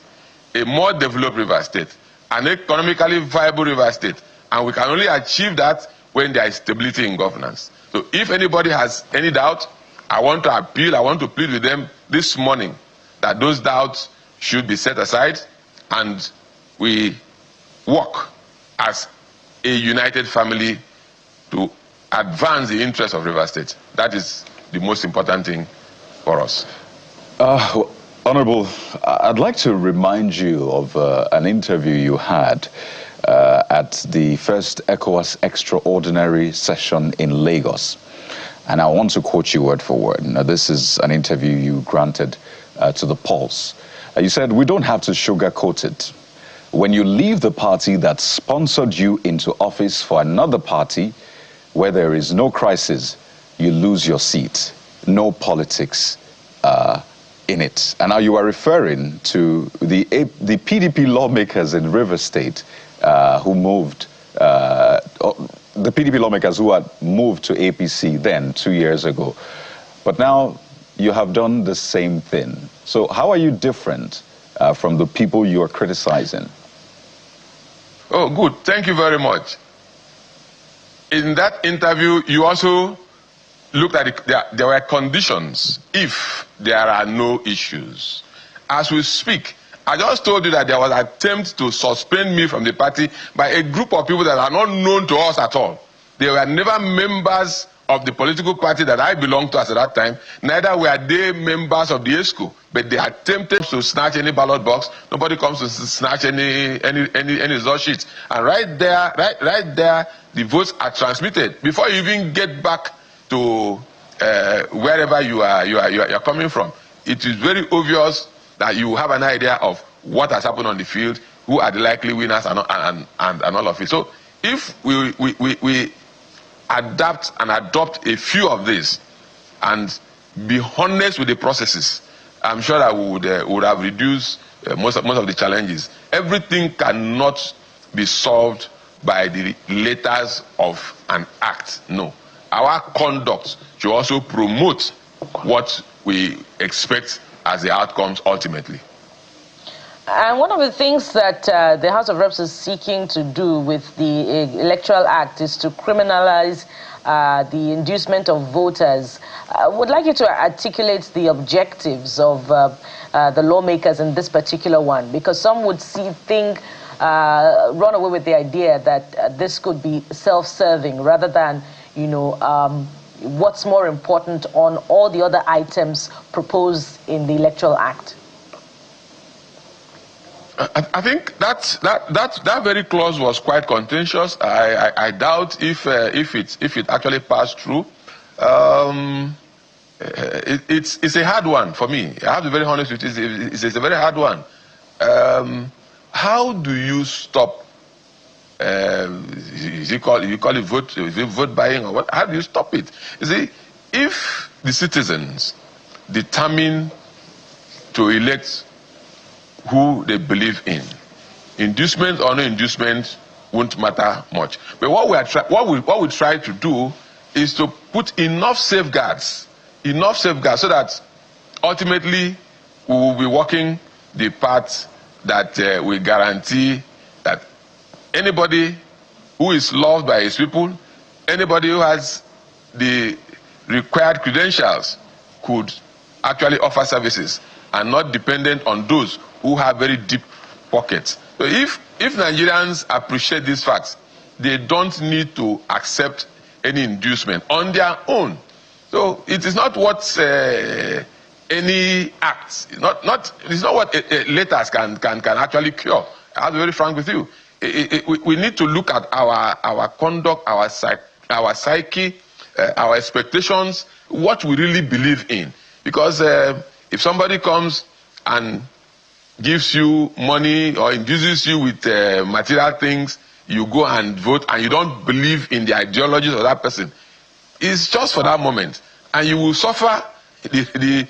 a more developed Rivers State, an economically viable Rivers State. And we can only achieve that when there is stability in governance. So if anybody has any doubt, I want to appeal, I want to plead with them this morning that those doubts should be set aside and we work as a united family to advance the interests of Rivers State. That is the most important thing for us. Honorable, I'd like to remind you of an interview you had at the first ECOWAS extraordinary session in Lagos. And I want to quote you word for word. Now, this is an interview you granted to the Pulse. You said, "We don't have to sugarcoat it. when you leave the party that sponsored you into office for another party, where there is no crisis, you lose your seat. No politics in it. And now you are referring to the PDP lawmakers in River State who moved, the PDP lawmakers who had moved to APC then 2 years ago. But now you have done the same thing. So how are you different from the people you are criticizing? Oh, good. Thank you very much. In that interview, you also looked at there were conditions if there are no issues. As we speak, I just told you that there was an attempt to suspend me from the party by a group of people that are not known to us at all. They were never members of the political party that I belonged to at that time. Neither were they members of the ESCO, but they attempted to snatch any ballot box. Nobody comes to snatch any result sheets. And right there, the votes are transmitted before you even get back to wherever you are coming from. It is very obvious that you have an idea of what has happened on the field, who are the likely winners, and all of it. So if we adapt and adopt a few of these and be honest with the processes, I'm sure that we would have reduced most of the challenges. Everything cannot be solved by the letters of an act. No. Our conduct should also promote what we expect as the outcomes ultimately. And one of the things that the House of Reps is seeking to do with the Electoral Act is to criminalize the inducement of voters. I would like you to articulate the objectives of the lawmakers in this particular one, because some would run away with the idea that this could be self-serving rather than, what's more important on all the other items proposed in the Electoral Act. I think that very clause was quite contentious. I doubt if it actually passed through. It's a hard one for me. I have to be very honest with you. It's a very hard one. How do you stop? You call it vote buying or what? How do you stop it? You see, if the citizens determine to elect who they believe in, inducement or no inducement won't matter much. But what we try to do is to put enough safeguards so that ultimately we will be walking the path that will guarantee that anybody who is loved by his people, anybody who has the required credentials could actually offer services and not dependent on those who have very deep pockets. So if Nigerians appreciate these facts, they don't need to accept any inducement on their own. So it is not what any act, it's not what letters can actually cure. I'll be very frank with you. We need to look at our conduct, our psyche, our expectations, what we really believe in. Because if somebody comes and gives you money or induces you with material things, you go and vote and you don't believe in the ideologies of that person, it's just for that moment. And you will suffer the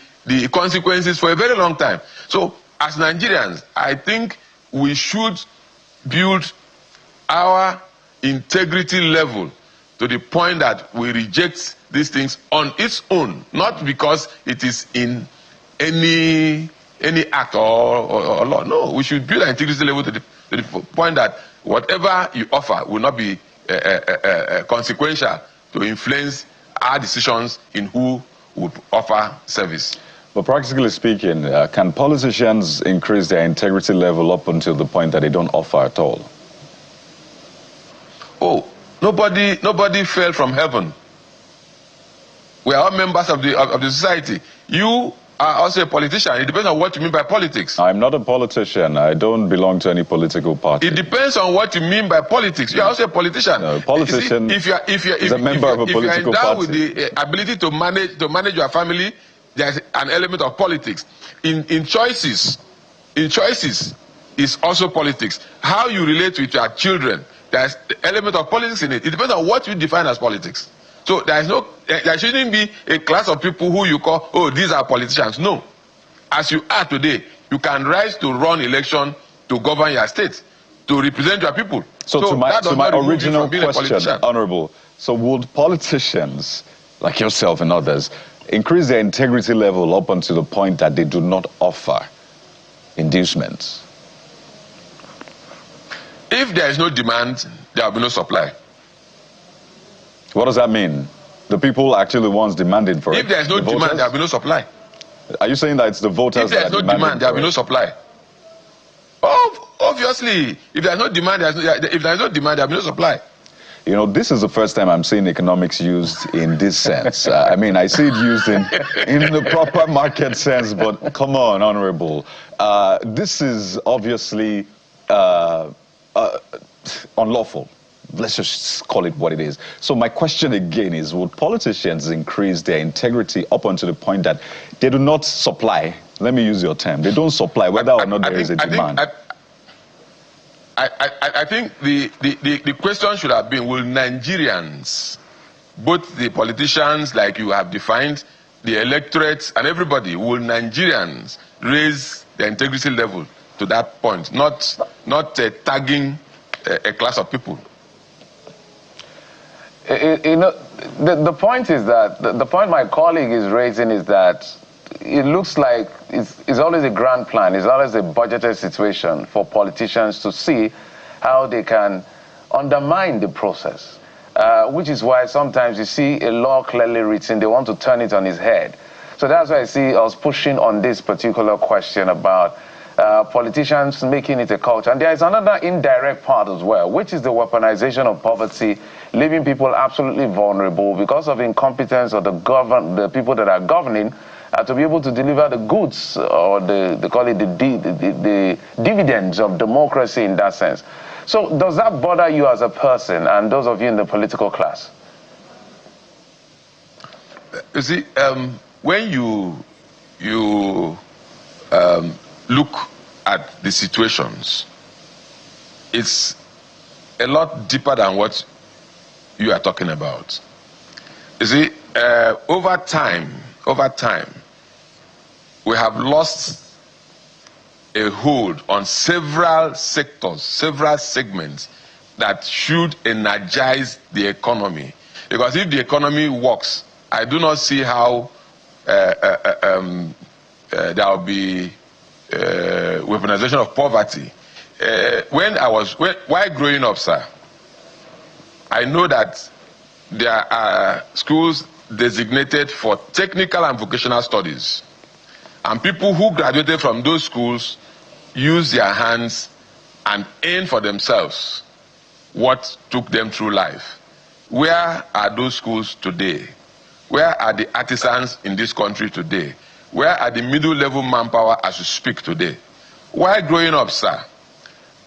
consequences for a very long time. So as Nigerians, I think we should build our integrity level to the point that we reject these things on its own, not because it is in any act or law. No, we should build an integrity level to the point that whatever you offer will not be consequential to influence our decisions in who would offer service. But practically speaking, can politicians increase their integrity level up until the point that they don't offer at all? Oh, nobody fell from heaven. We are all members of the society. You are also a politician. It depends on what you mean by politics. I'm not a politician. I don't belong to any political party. It depends on what you mean by politics. You are also a politician. No, a politician is a member of a political party. With the ability to manage your family, there's an element of politics. In choices, is also politics. How you relate with your children, there's the element of politics in it. It depends on what you define as politics. So there shouldn't be a class of people who you call, oh, these are politicians. No. As you are today, you can rise to run election to govern your state, to represent your people. So to my original question, Honorable, so would politicians, like yourself and others, increase their integrity level up until the point that they do not offer inducements? If there is no demand, there will be no supply. What does that mean? The people are actually the ones demanding for it. If there is no demand, there will be no supply. Are you saying that it's the voters that are demanding? If there is no demand, there will be no supply. Obviously, if there is no demand, there will be no supply. You know, this is the first time I'm seeing economics used in this sense. I mean, I see it used in the proper market sense, but come on, Honorable. This is obviously unlawful. Let's just call it what it is. So my question again is, would politicians increase their integrity up until the point that they do not supply? Let me use your term. They don't supply whether or not there is a demand. I think the question should have been, will Nigerians, both the politicians like you have defined, the electorates and everybody, will Nigerians raise the integrity level to that point, not tagging a class of people? You know, the point is that, the point my colleague is raising is that it looks like it's always a grand plan, it's always a budgeted situation for politicians to see how they can undermine the process, which is why sometimes you see a law clearly written, they want to turn it on its head. So that's why I see us pushing on this particular question about politicians making it a culture. And there is another indirect part as well, which is the weaponization of poverty, leaving people absolutely vulnerable because of incompetence of the people that are governing to be able to deliver the goods, or they call it the dividends of democracy in that sense. So does that bother you as a person and those of you in the political class? You see, when you look at the situations, it's a lot deeper than what you are talking about. You see, over time, we have lost a hold on several sectors, several segments that should energize the economy. Because if the economy works, I do not see how there will be weaponization of poverty. While growing up, sir, I know that there are schools designated for technical and vocational studies. And people who graduated from those schools use their hands and earn for themselves what took them through life. Where are those schools today? Where are the artisans in this country today? Where are the middle-level manpower as we speak today? While growing up, sir,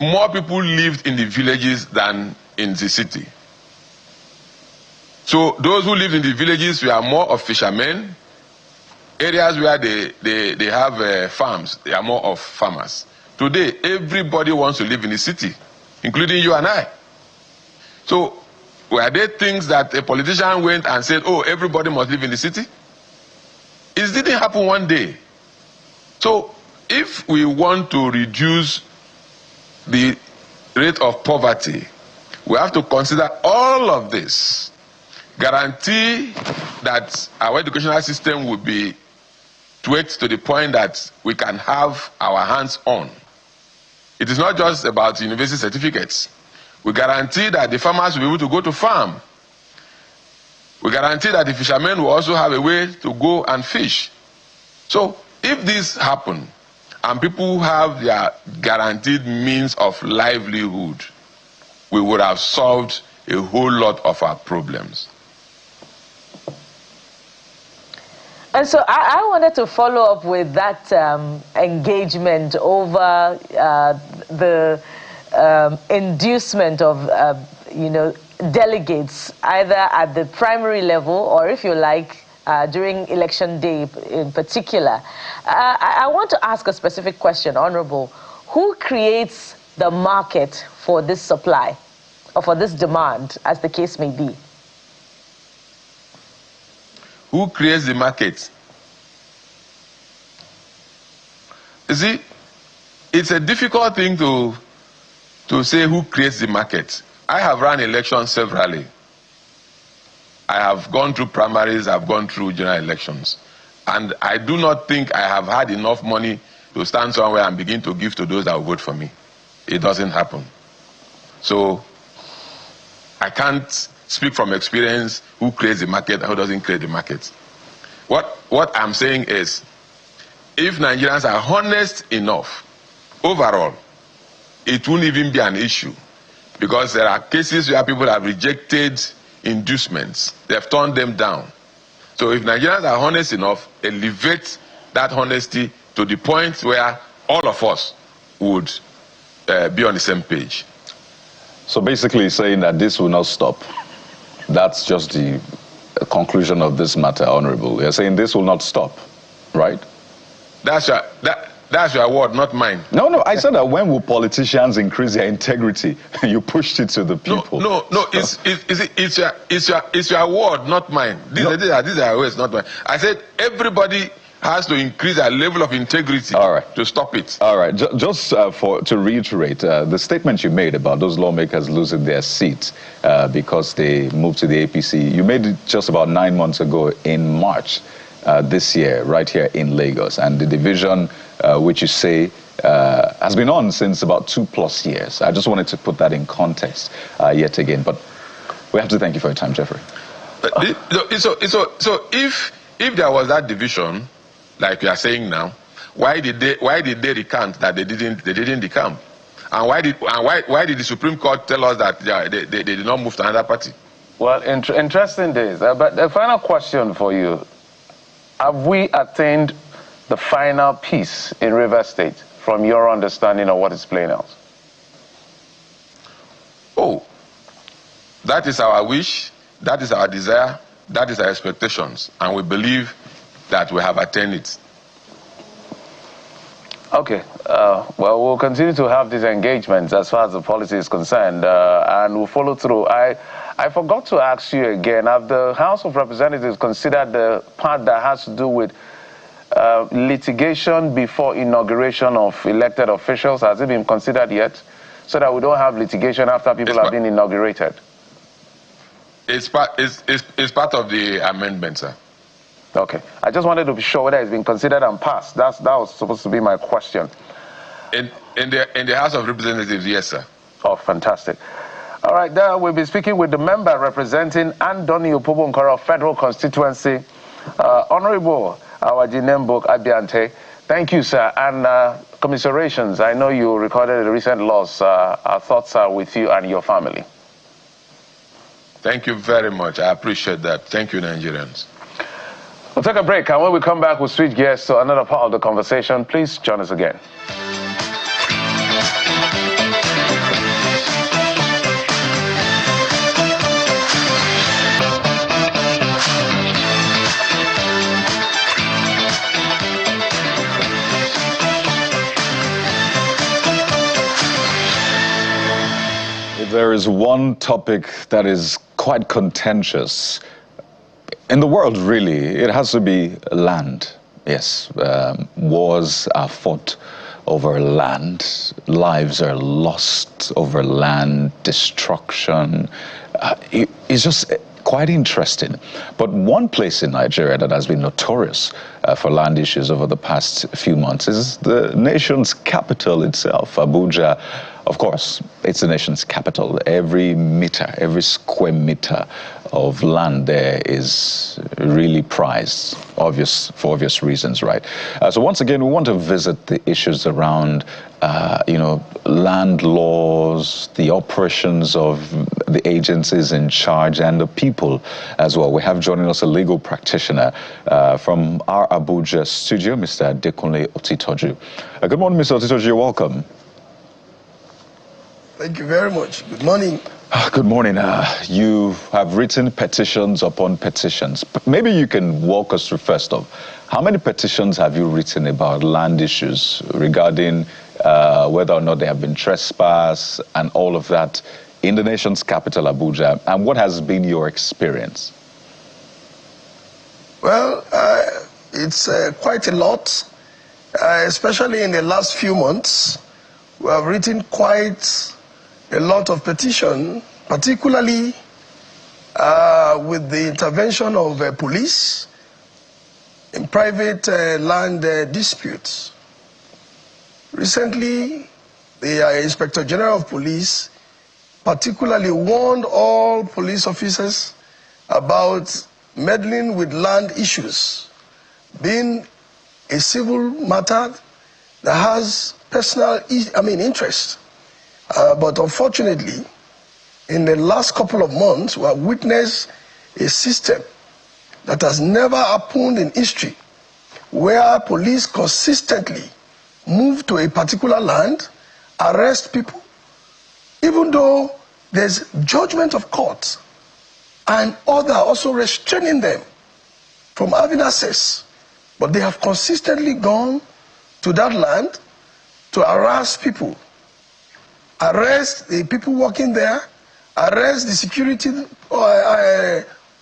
more people lived in the villages than in the city. So those who lived in the villages were more of fishermen. Areas where they have farms, they are more of farmers. Today, everybody wants to live in the city, including you and I. So were there things that a politician went and said, oh, everybody must live in the city? It didn't happen one day. So if we want to reduce the rate of poverty, we have to consider all of this. Guarantee that our educational system will be tweaked to the point that we can have our hands on. It is not just about university certificates. We guarantee that the farmers will be able to go to farm. We guarantee that the fishermen will also have a way to go and fish. So if this happens and people have their guaranteed means of livelihood, we would have solved a whole lot of our problems. And so I wanted to follow up with that engagement over the inducement of, delegates, either at the primary level or, if you like, during election day in particular. I want to ask a specific question, Honorable. who creates the market for this supply or for this demand, as the case may be? Who creates the market? You see, it's a difficult thing to say who creates the market. I have run elections severally. I have gone through primaries, I've gone through general elections. And I do not think I have had enough money to stand somewhere and begin to give to those that will vote for me. It doesn't happen. So I can't speak from experience who creates the market and who doesn't create the market. What I'm saying is, if Nigerians are honest enough, overall, it won't even be an issue. Because there are cases where people have rejected inducements. They've turned them down. So if Nigerians are honest enough, elevate that honesty to the point where all of us would be on the same page. So basically saying that this will not stop. That's just the conclusion of this matter, Honorable. You're saying this will not stop, right? That's your word, not mine. No, I said that when will politicians increase their integrity? You pushed it to the people. No, it's your word, not mine. These are words, not mine. I said everybody has to increase their level of integrity to stop it. All right, just to reiterate, the statement you made about those lawmakers losing their seats because they moved to the APC, you made it just about 9 months ago in March this year, right here in Lagos. And the division, which you say has been on since about 2+ years. I just wanted to put that in context yet again. But we have to thank you for your time, Jeffrey. So if there was that division, like you are saying now, why did they recant that they didn't decamp? And why did the Supreme Court tell us that they did not move to another party? Well, interesting days. But the final question for you: have we attained the final peace in Rivers State, from your understanding of what is playing out? Oh, that is our wish, that is our desire, that is our expectations, and we believe that we have attained it. Okay, well, we'll continue to have these engagements as far as the policy is concerned, and we'll follow through. I forgot to ask you again, have the House of Representatives considered the part that has to do with litigation before inauguration of elected officials? Has it been considered yet? So that we don't have litigation after people have been inaugurated. It's part of the amendment, sir. Okay. I just wanted to be sure whether it's been considered and passed. That was supposed to be my question. In the House of Representatives, yes, sir. Oh, fantastic. All right, there we'll be speaking with the member representing Andoni Opobonkoro Federal Constituency, Honorable Awajinembok Abiante. Thank you, sir, and commiserations. I know you recorded a recent loss. Our thoughts are with you and your family. Thank you very much. I appreciate that. Thank you, Nigerians. We'll take a break, and when we come back, we'll switch gears to another part of the conversation. Please join us again. If there is one topic that is quite contentious in the world, really, it has to be land. Yes, wars are fought over land, lives are lost over land, destruction. It's just quite interesting. But one place in Nigeria that has been notorious for land issues over the past few months is the nation's capital itself, Abuja. Of course, it's the nation's capital. Every meter, every square meter of land there is really prized, for obvious reasons, right? So once again, we want to visit the issues around, land laws, the operations of the agencies in charge, and the people as well. We have joining us a legal practitioner from our Abuja studio, Mr. Adekunle Otitoju. Good morning, Mr. Otitoju. You're welcome. Thank you very much. Good morning. Good morning. You have written petitions upon petitions. Maybe you can walk us through first off. How many petitions have you written about land issues regarding whether or not they have been trespassed and all of that in the nation's capital, Abuja. And what has been your experience? Well, it's quite a lot, especially in the last few months. We have written quite a lot of petition, particularly with the intervention of police in private land disputes. Recently, the Inspector General of Police particularly warned all police officers about meddling with land issues, being a civil matter that has personal interest. But unfortunately, in the last couple of months, we have witnessed a system that has never happened in history, where police consistently move to a particular land, arrest people, even though there's judgment of court, and order also restraining them from having access. But they have consistently gone to that land to harass people, arrest the people working there, arrest the security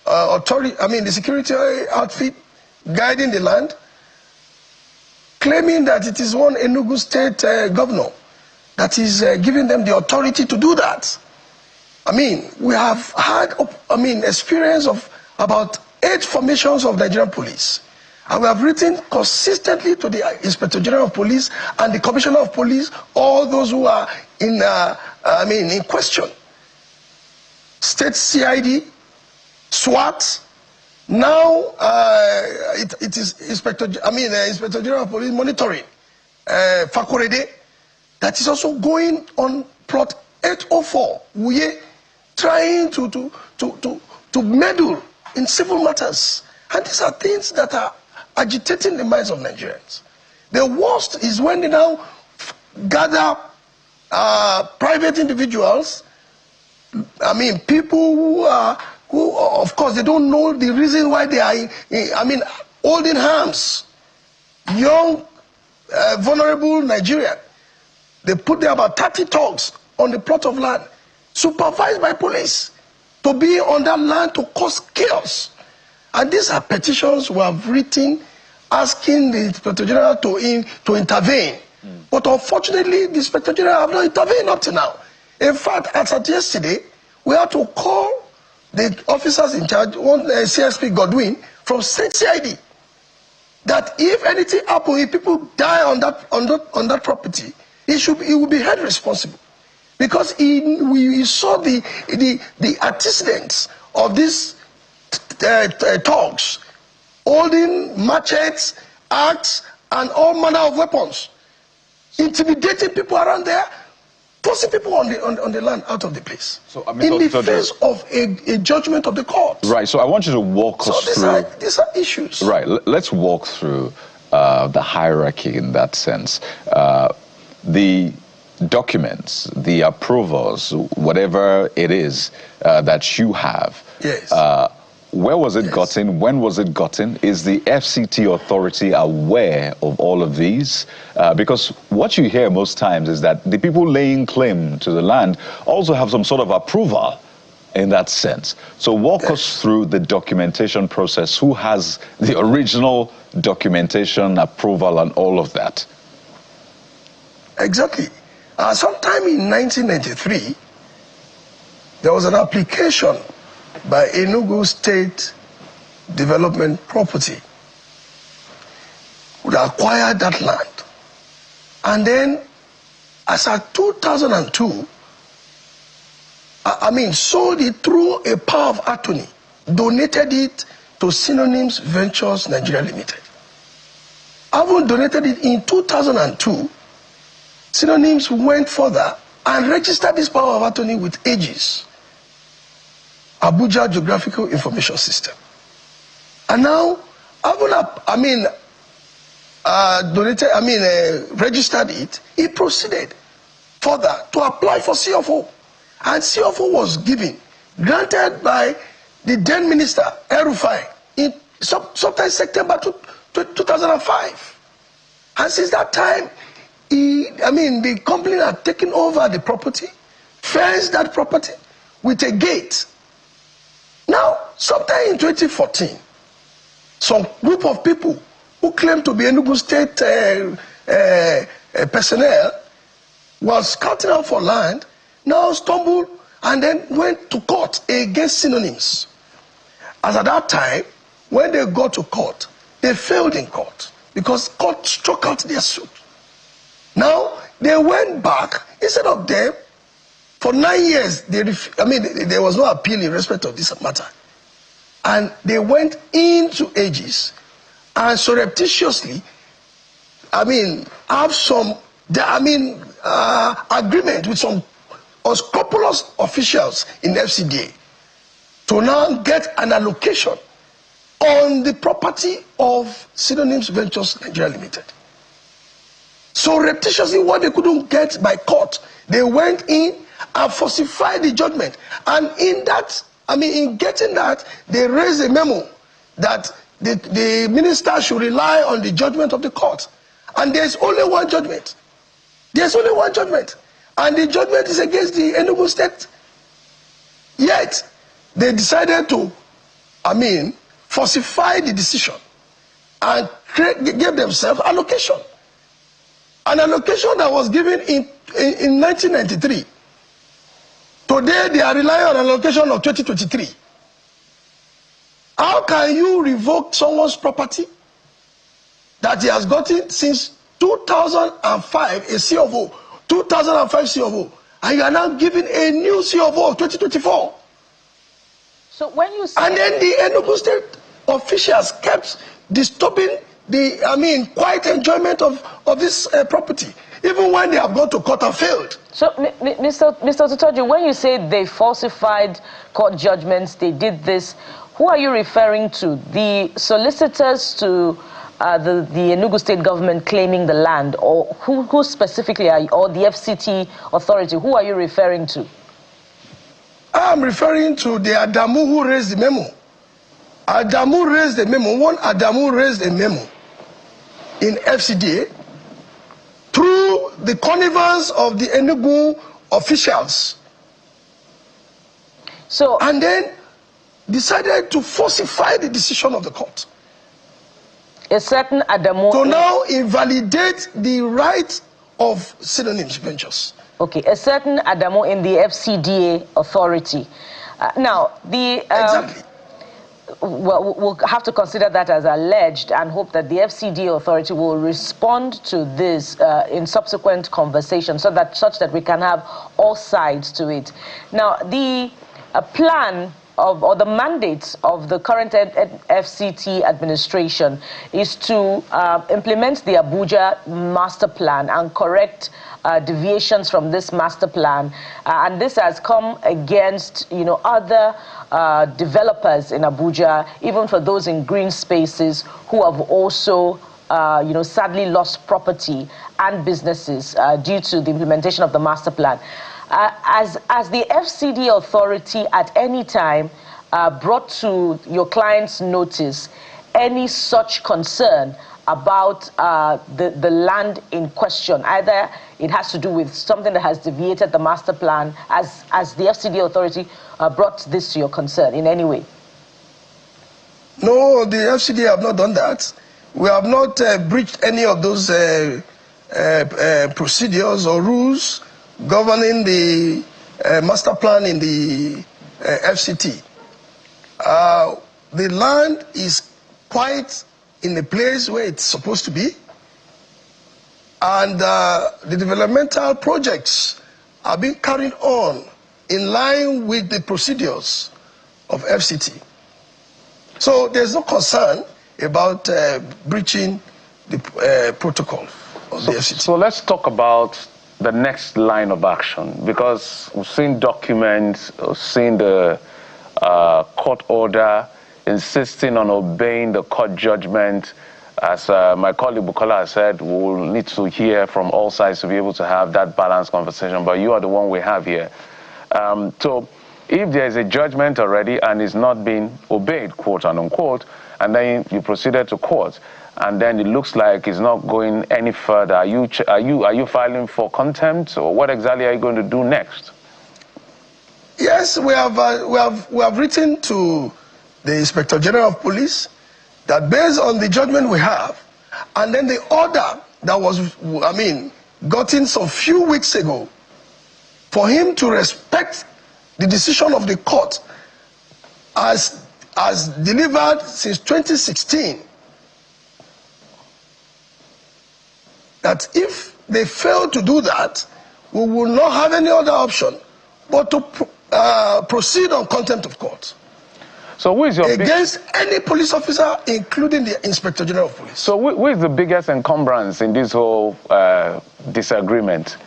authority, the security outfit guiding the land, claiming that it is one Enugu state governor that is giving them the authority to do that. We have had, experience of about 8 formations of Nigerian police. And we have written consistently to the Inspector General of Police and the Commissioner of Police, all those who are in question. State CID, SWAT. Now it is Inspector General of Police monitoring, Fakorede, that is also going on plot 804, Uye, trying to meddle in civil matters. And these are things that are agitating the minds of Nigerians. The worst is when they now gather private individuals, people who of course they don't know the reason why they are holding arms, young vulnerable Nigerian. They put there about 30 thugs on the plot of land, supervised by police, to be on that land to cause chaos. And these are petitions we have written asking the Inspector General to intervene. But unfortunately, the Inspector General have not intervened up to now. In fact, as of yesterday, we had to call the officers in charge, one CSP Godwin from State CID, that if anything happens, if people die on that property, he will be held responsible. Because we saw the antecedents of these thugs holding machetes, axes, and all manner of weapons, intimidating people around there, forcing people on the land out of the place. So, in the face of a judgment of the court. Right, so I want you to walk us through... These are issues. Right, let's walk through the hierarchy in that sense. The documents, the approvals, whatever it is that you have. Yes. Where was it gotten? When was it gotten? Is the FCT authority aware of all of these? Because what you hear most times is that the people laying claim to the land also have some sort of approval in that sense. So walk us through the documentation process. Who has the original documentation, approval, and all of that? Exactly. Sometime in 1993, there was an application by Enugu State Development Property who acquired that land. And then, as of 2002, sold it through a power of attorney, donated it to Synonyms Ventures Nigeria Limited. Having donated it in 2002, Synonyms went further and registered this power of attorney with AGIS, Abuja Geographical Information System. And now, registered it, he proceeded further to apply for CFO. And CFO was granted by the then minister, El-Rufai, in sometime September 2005. And since that time, the company had taken over the property, fenced that property with a gate. Now, sometime in 2014, some group of people who claimed to be Enugu State personnel was scouting out for land, now stumbled and then went to court against synonyms. As at that time, when they got to court, they failed in court because court struck out their suit. Now, they went back, instead of them, for 9 years, there was no appeal in respect of this matter. And they went into ages and surreptitiously, have some, agreement with some unscrupulous officials in FCDA to now get an allocation on the property of Synonyms Ventures Nigeria Limited. So repetitiously, what they couldn't get by court, they went in and falsified the judgment. And in that, in getting that, they raised a memo that the minister should rely on the judgment of the court. And there's only one judgment. There's only one judgment. And the judgment is against the Enugu State. Yet, they decided to, falsify the decision and gave themselves allocation. An allocation that was given in 1993. Today, they are relying on an allocation of 2023. How can you revoke someone's property that he has gotten since 2005, a C of O, 2005 C of O, and you are now giving a new C of O of 2024? So when you say... And then the Enugu State officials kept disturbing the, quiet enjoyment of this property, even when they have gone to court and failed. So, Mr. Tutoji, when you say they falsified court judgments, they did this, who are you referring to? The solicitors to the Enugu State government claiming the land, or who specifically are you, or the FCT authority? Who are you referring to? I'm referring to the Adamu who raised the memo. Adamu raised the memo. One Adamu raised a memo in FCDA through the connivance of the Enugu officials. So, and then decided to falsify the decision of the court. A certain Adamu... To now invalidate the right of Synonyms Ventures. Okay, a certain Adamu in the FCDA authority. Now, the... exactly. Well, we'll have to consider that as alleged and hope that the FCDA authority will respond to this in subsequent conversations such that we can have all sides to it. Now, the plan or the mandate of the current FCT administration is to implement the Abuja master plan and correct deviations from this master plan, and this has come against other developers in Abuja, even for those in green spaces who have also sadly lost property and businesses due to the implementation of the master plan. As the FCD authority at any time brought to your client's notice any such concern about the land in question, either it has to do with something that has deviated the master plan, as the FCD authority brought this to your concern in any way? No, the FCD have not done that. We have not breached any of those procedures or rules governing the master plan in the FCT. The land is quite in the place where it's supposed to be, and the developmental projects are being carried on in line with the procedures of FCT. So there's no concern about breaching the protocol of the FCT. So let's talk about the next line of action, because we've seen documents, we've seen the court order insisting on obeying the court judgment. As my colleague Bukola said, we will need to hear from all sides to be able to have that balanced conversation, but you are the one we have here. So if there is a judgment already and it's not being obeyed, quote and unquote, and then you proceeded to court, and then it looks like it's not going any further. Are you filing for contempt, or what exactly are you going to do next? Yes, we have written to the Inspector General of Police that based on the judgment we have, and then the order that was, gotten some few weeks ago, for him to respect the decision of the court as delivered since 2016, that if they fail to do that, we will not have any other option but to proceed on contempt of court. So who is your against any police officer, including the Inspector General of Police. So who is the biggest encumbrance in this whole disagreement?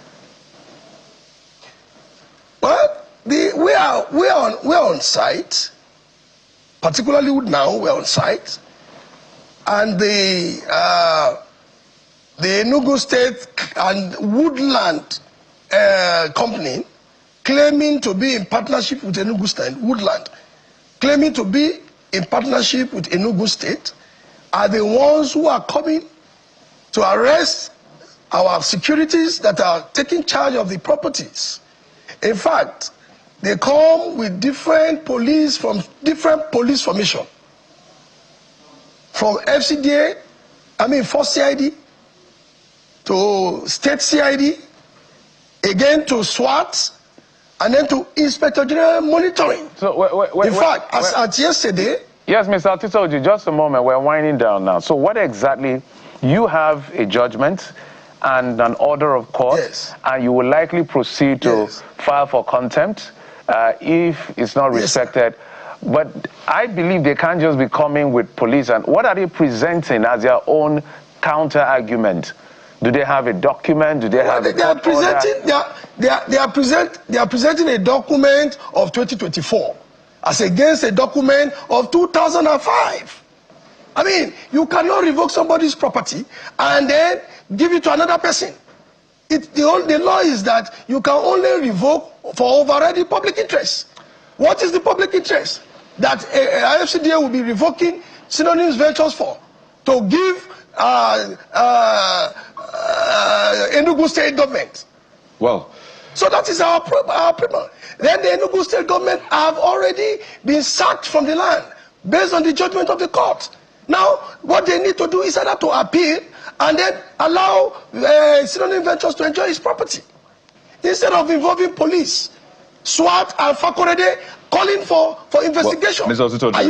Well, we are on site, particularly now we're on site, and the Enugu State and Woodland company claiming to be in partnership with Enugu State, Woodland, claiming to be in partnership with Enugu State, are the ones who are coming to arrest our securities that are taking charge of the properties. In fact, they come with different police from different police formation. From FCDA, Force CID, to State CID, again to SWAT, and then to Inspector General Monitoring. So, in fact, as at yesterday... Yes, Mr. Atitoji, just a moment. We're winding down now. So what exactly... You have a judgment and an order of court, yes, and you will likely proceed to file for contempt if it's not respected. But I believe they can't just be coming with police. And what are they presenting as their own counter-argument? Do they have a document? Do they have a court order? They are presenting a document of 2024 as against a document of 2005. You cannot revoke somebody's property and then give it to another person. The law is that you can only revoke for overriding public interest. What is the public interest that IFCDA will be revoking synonymous ventures for? To give Enugu State government. Well, so that is our problem. Then the Enugu State government have already been sacked from the land based on the judgment of the court. Now, what they need to do is either to appeal and then allow Synonym Ventures to enjoy his property, instead of involving police, SWAT, and Fakorede calling for investigation. Well, Mr. Otitoju, are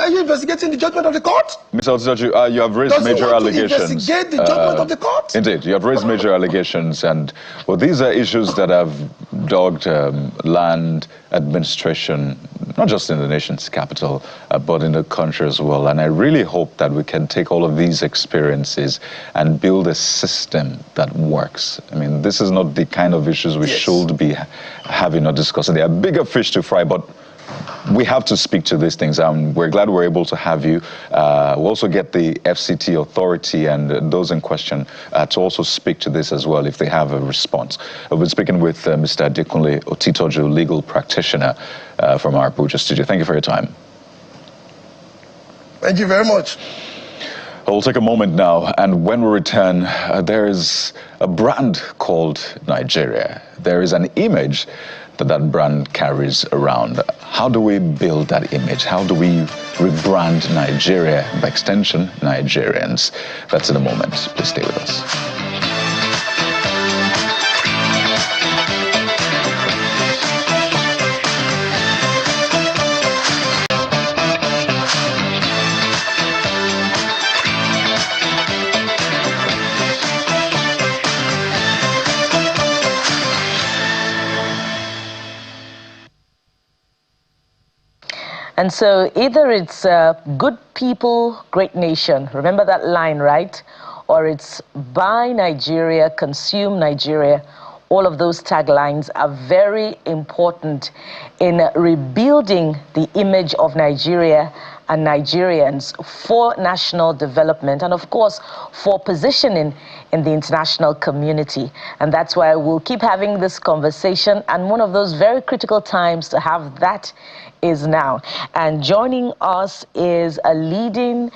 you investigating the judgment of the court? Mr. Otitoju, you have raised major allegations. Investigate the judgment of the court? Indeed, you have raised major allegations, and these are issues that have dogged land administration, not just in the nation's capital, but in the country as well. And I really hope that we can take all of these experiences and build a system that works. This is not the kind of issues we should be having or discussing. There are bigger fish to fry, but we have to speak to these things. We're glad we're able to have you. We'll also get the FCT authority and those in question to also speak to this as well if they have a response. We've been speaking with Mr. Adekunle Otitoju, legal practitioner from our Abuja studio. Thank you for your time. Thank you very much. We'll take a moment now, and when we return, there is a brand called Nigeria. There is an image that brand carries around. How do we build that image? How do we rebrand Nigeria, by extension, Nigerians? That's in a moment. Please stay with us. And so either it's good people, great nation. Remember that line, right? Or it's buy Nigeria, consume Nigeria. All of those taglines are very important in rebuilding the image of Nigeria and Nigerians for national development and, of course, for positioning in the international community. And that's why we'll keep having this conversation. And one of those very critical times to have that is now. And joining us is a leading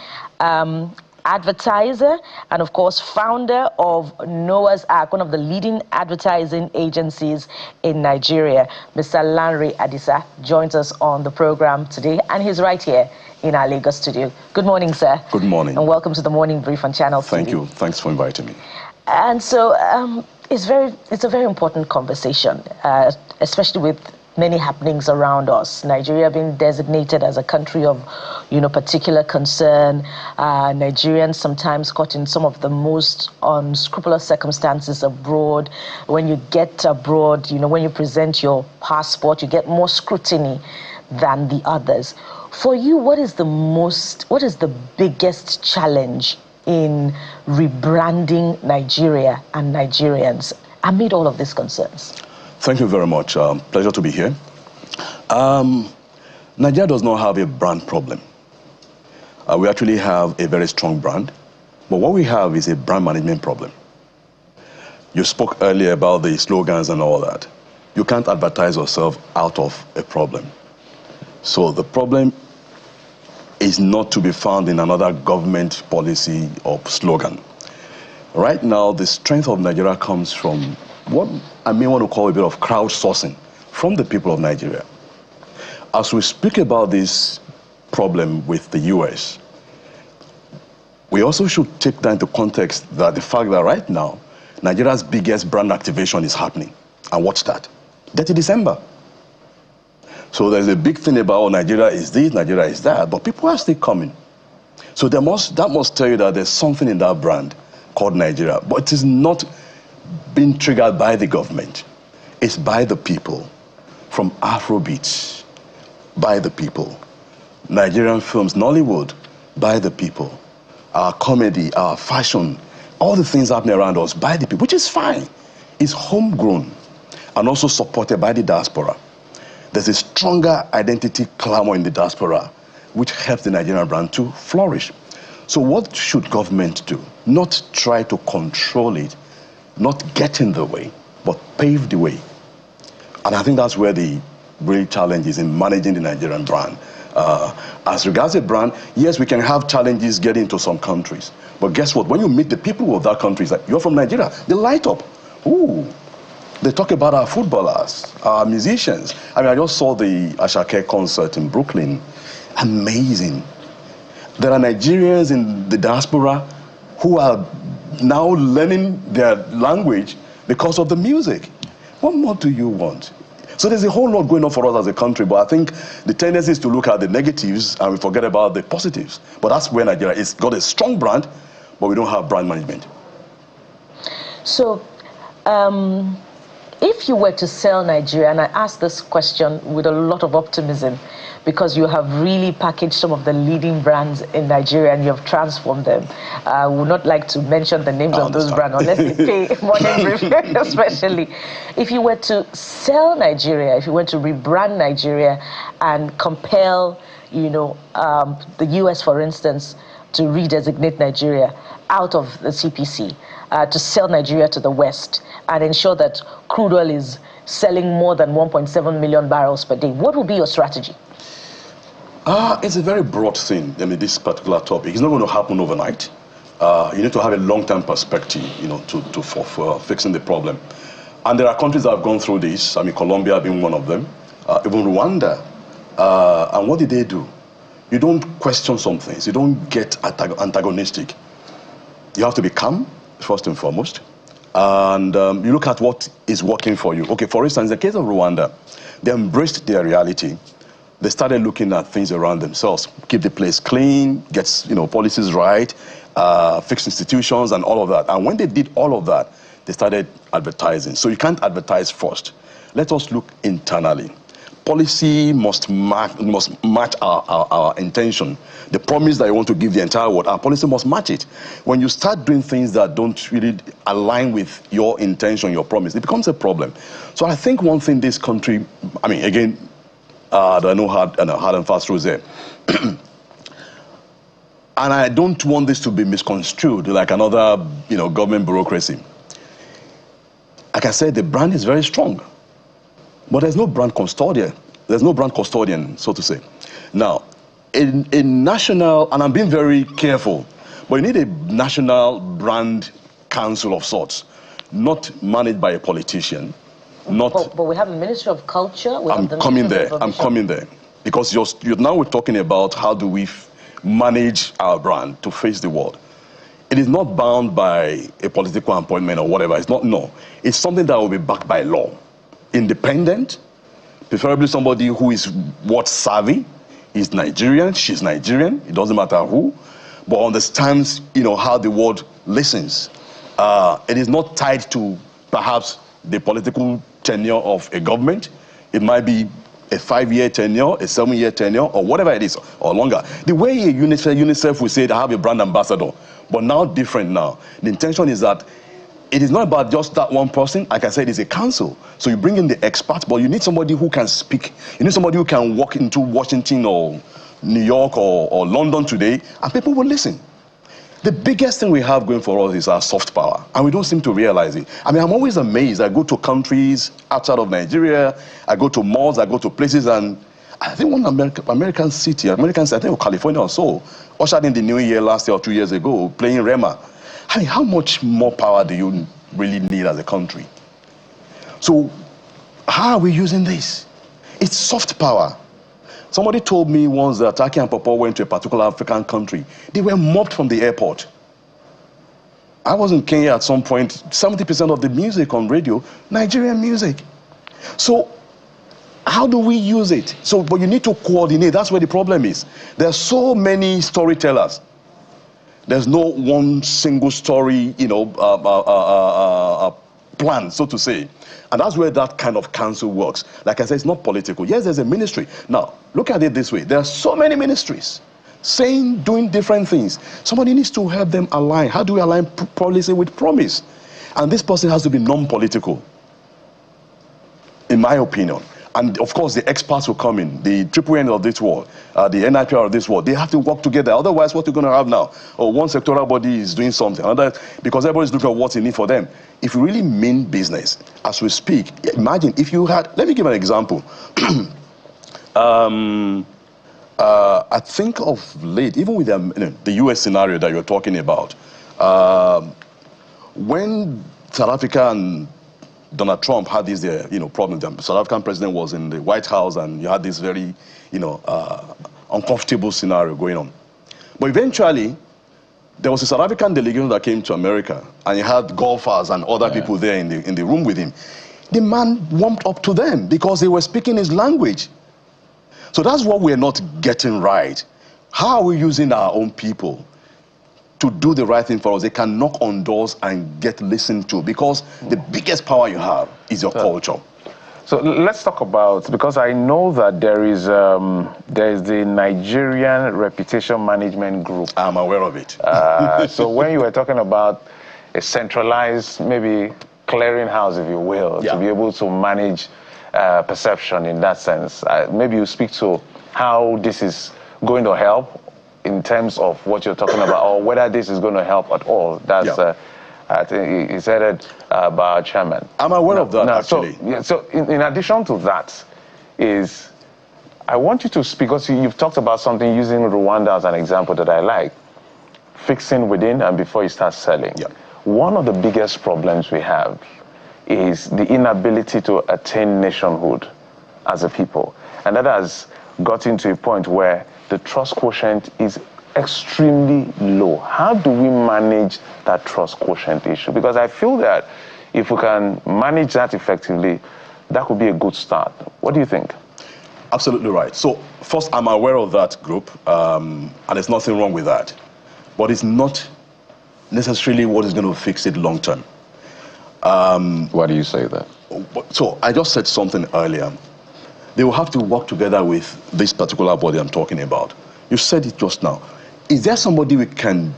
advertiser and, of course, founder of Noah's Ark, one of the leading advertising agencies in Nigeria. Mr. Lanre Adisa joins us on the program today, and he's right here in our Lagos studio. Good morning, sir. Good morning. And welcome to the Morning Brief on Channel Thank TV. you. Thanks for inviting me. And so it's a very important conversation, especially with many happenings around us. Nigeria being designated as a country of, particular concern. Nigerians sometimes caught in some of the most unscrupulous circumstances abroad. When you get abroad, when you present your passport, you get more scrutiny than the others. For you, what is the biggest challenge in rebranding Nigeria and Nigerians amid all of these concerns? Thank you very much. Pleasure to be here. Nigeria does not have a brand problem. We actually have a very strong brand, but what we have is a brand management problem. You spoke earlier about the slogans and all that. You can't advertise yourself out of a problem. So the problem is not to be found in another government policy or slogan. Right now, the strength of Nigeria comes from what I may want to call a bit of crowdsourcing from the people of Nigeria. As we speak about this problem with the US, we also should take that into context that the fact that right now, Nigeria's biggest brand activation is happening. And watch that. 30 December. So there's a big thing about Nigeria is this, Nigeria is that, but people are still coming. So that must tell you that there's something in that brand called Nigeria, but it is not being triggered by the government. It's by the people. From Afrobeats, by the people. Nigerian films, Nollywood, by the people. Our comedy, our fashion, all the things happening around us, by the people, which is fine. It's homegrown and also supported by the diaspora. There's a stronger identity clamor in the diaspora, which helps the Nigerian brand to flourish. So what should government do? Not try to control it, not get in the way, but pave the way. And I think that's where the real challenge is in managing the Nigerian brand. As regards the brand, yes, we can have challenges getting into some countries. But guess what? When you meet the people of that country, it's like, you're from Nigeria, they light up. Ooh. They talk about our footballers, our musicians. I mean, I just saw the Ashake concert in Brooklyn. Amazing. There are Nigerians in the diaspora who are now learning their language because of the music. What more do you want? So there's a whole lot going on for us as a country, but I think the tendency is to look at the negatives and we forget about the positives. But that's where Nigeria is got a strong brand, but we don't have brand management. So, if you were to sell Nigeria, and I ask this question with a lot of optimism, because you have really packaged some of the leading brands in Nigeria and you have transformed them. I would not like to mention the names of those brands unless they pay Morning Brief, especially. If you were to sell Nigeria, if you were to rebrand Nigeria and compel, the US, for instance, to redesignate Nigeria out of the CPC, to sell Nigeria to the West and ensure that crude oil is selling more than 1.7 million barrels per day, what would be your strategy? It's a very broad thing. I mean, this particular topic. It's not going to happen overnight. You need to have a long-term perspective, for fixing the problem. And there are countries that have gone through this. I mean, Colombia being one of them, even Rwanda. And what did they do? You don't question some things. You don't get antagonistic. You have to be calm, first and foremost. And you look at what is working for you. Okay, for instance, in the case of Rwanda, they embraced their reality. They started looking at things around themselves, keep the place clean, get policies right, fix institutions and all of that. And when they did all of that, they started advertising. So you can't advertise first. Let us look internally. Policy must match our intention. The promise that you want to give the entire world, our policy must match it. When you start doing things that don't really align with your intention, your promise, it becomes a problem. So I think one thing this country, I mean, again, there are no hard and fast rules there. And I don't want this to be misconstrued like another, government bureaucracy. Like I said, the brand is very strong. But there's no brand custodian. There's no brand custodian, so to say. Now, in national, and I'm being very careful, But you need a national brand council of sorts, not managed by a politician. But we have a Ministry of Culture. I'm coming there. Because now we're talking about how do we manage our brand to face the world. It is not bound by a political appointment or whatever. It's not, no. It's something that will be backed by law. Independent, preferably somebody who is what savvy, is Nigerian, she's Nigerian, it doesn't matter who, but understands, how the world listens. It is not tied to perhaps the political tenure of a government. It might be a 5-year tenure, a 7-year tenure, or whatever it is, or longer. The way UNICEF will say they have a brand ambassador, but now different now. The intention is that it is not about just that one person. Like I said, it's a council. So you bring in the experts, but you need somebody who can speak. You need somebody who can walk into Washington or New York or London today, and people will listen. The biggest thing we have going for us is our soft power, and we don't seem to realize it. I mean, I'm always amazed. I go to countries outside of Nigeria, I go to malls, I go to places, and I think one American city, I think California or so, ushered in the New Year last year or 2 years ago, playing Rema. I mean, how much more power do you really need as a country? So, how are we using this? It's soft power. Somebody told me once that Taki and Papa went to a particular African country. They were mobbed from the airport. I was in Kenya at some point, 70% of the music on radio, Nigerian music. So, how do we use it? So, but you need to coordinate. That's where the problem is. There are so many storytellers. There's no one single story, plan, so to say. And that's where that kind of council works. Like I said, it's not political. Yes, there's a ministry. Now, look at it this way. There are so many ministries doing different things. Somebody needs to help them align. How do we align policy with promise? And this person has to be non-political, in my opinion. And of course, the experts will come in, the AAN of this world, the NIPR of this world. They have to work together. Otherwise, what we're going to have now, one sectoral body is doing something, another, because everybody's looking at what's in it for them. If you really mean business, as we speak, imagine if you had, let me give an example. I think of late, even with the US scenario that you're talking about, when South Africa and Donald Trump had this, problem. The South African president was in the White House, and you had this very, uncomfortable scenario going on. But eventually, there was a South African delegation that came to America, and he had golfers and other people there in the room with him. The man warmed up to them because they were speaking his language. So that's what we're not getting right. How are we using our own people to do the right thing for us? They can knock on doors and get listened to, because the biggest power you have is your culture. So let's talk about, because I know that there is the Nigerian Reputation Management Group. I'm aware of it. So when you were talking about a centralized, maybe clearinghouse, if you will, to be able to manage perception in that sense, maybe you speak to how this is going to help in terms of what you're talking about, or whether this is going to help at all. That's I think he said it by our chairman. I'm aware of that, actually. So in addition to that, I want you to speak, because you've talked about something using Rwanda as an example that I like, fixing within and before you start selling. One of the biggest problems we have is the inability to attain nationhood as a people. And that has gotten to a point where the trust quotient is extremely low. How do we manage that trust quotient issue? Because I feel that if we can manage that effectively, that could be a good start. What do you think? Absolutely right. So first, I'm aware of that group, and there's nothing wrong with that. But it's not necessarily what is going to fix it long term. Why do you say that? So I just said something earlier. They will have to work together with this particular body I'm talking about. You said it just now. Is there somebody we can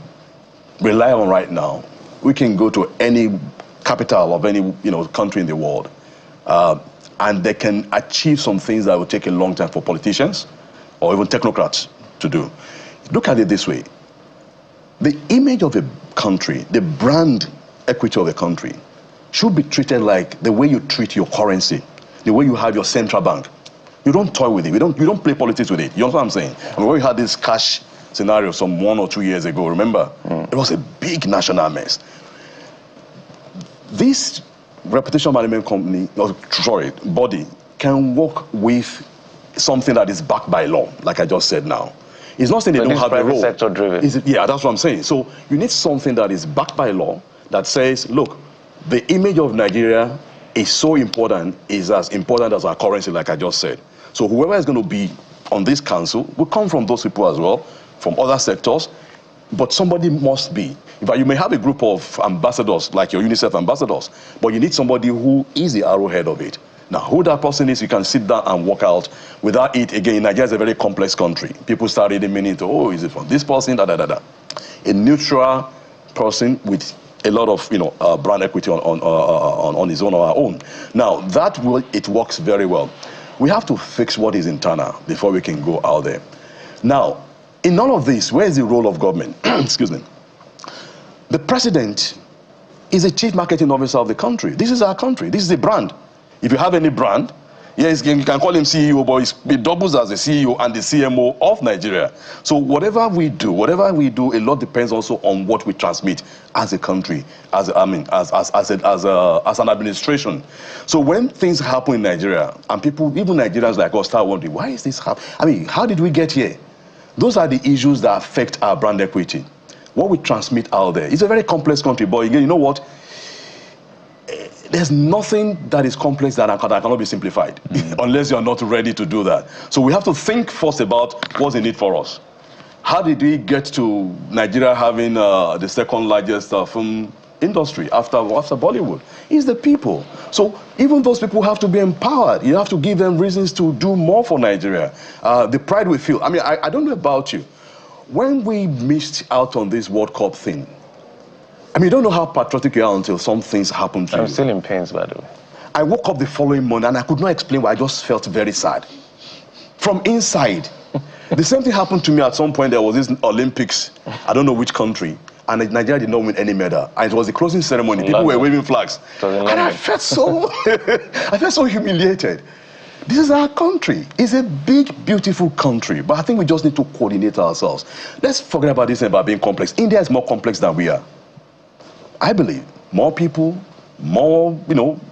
rely on right now? We can go to any capital of any country in the world, and they can achieve some things that will take a long time for politicians or even technocrats to do. Look at it this way. The image of a country, the brand equity of a country, should be treated like the way you treat your currency, the way you have your central bank. You don't toy with it. You don't play politics with it. You know what I'm saying? I mean, when you had this cash scenario some 1 or 2 years ago, remember? It was a big national mess. This reputation management company, body, can work with something that is backed by law, like I just said now. It's not saying they don't have a role. Sector driven. Yeah, that's what I'm saying. So you need something that is backed by law that says, look, the image of Nigeria is so important, is as important as our currency, like I just said. So whoever is going to be on this council will come from those people as well, from other sectors, but somebody must be. In fact, you may have a group of ambassadors, like your UNICEF ambassadors, but you need somebody who is the arrowhead of it. Now, who that person is, you can sit down and work out. Without it, again, Nigeria is a very complex country. People start reading meaning to, oh, is it from this person, A neutral person with a lot of, brand equity on his own or our own. Now, it works very well. We have to fix what is internal before we can go out there. Now, in all of this, where is the role of government? Excuse me. The president is the chief marketing officer of the country. This is our country. This is a brand. If you have any brand, yes, you can call him CEO, but it doubles as the CEO and the CMO of Nigeria. So whatever we do, a lot depends also on what we transmit as a country, as an administration. So when things happen in Nigeria, and people, even Nigerians like us, start wondering, why is this happening? How did we get here? Those are the issues that affect our brand equity. What we transmit out there. It's a very complex country, but again, you know what? There's nothing that is complex that cannot be simplified, unless you're not ready to do that. So we have to think first about what's in it for us. How did we get to Nigeria having the second largest film industry after Bollywood? It's the people. So even those people have to be empowered. You have to give them reasons to do more for Nigeria. The pride we feel. I mean, I don't know about you. When we missed out on this World Cup thing, I mean, you don't know how patriotic you are until some things happen to you. I'm still in pains, by the way. I woke up the following morning and I could not explain why. I just felt very sad. From inside. The same thing happened to me at some point. There was this Olympics, I don't know which country, and Nigeria did not win any medal. And it was the closing ceremony. People were waving flags. And I felt so, humiliated. This is our country. It's a big, beautiful country, but I think we just need to coordinate ourselves. Let's forget about this about being complex. India is more complex than we are. I believe more people, more,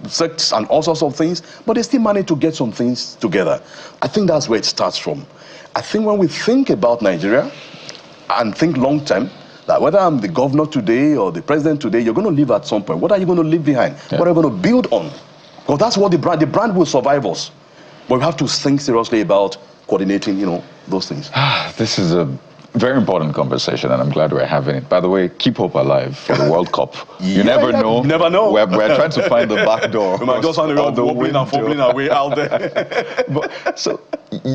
sects and all sorts of things, but they still manage to get some things together. I think that's where it starts from. I think when we think about Nigeria and think long term, that whether I'm the governor today or the president today, you're going to leave at some point. What are you going to leave behind? Yeah. What are you going to build on? Because that's what the brand will survive us. But we have to think seriously about coordinating, those things. This is a very important conversation, and I'm glad we're having it. By the way, keep hope alive for the World Cup. You never know. Never know. We're trying to find the back door. We might just find a way of wobbling and fumbling our way out there. But, so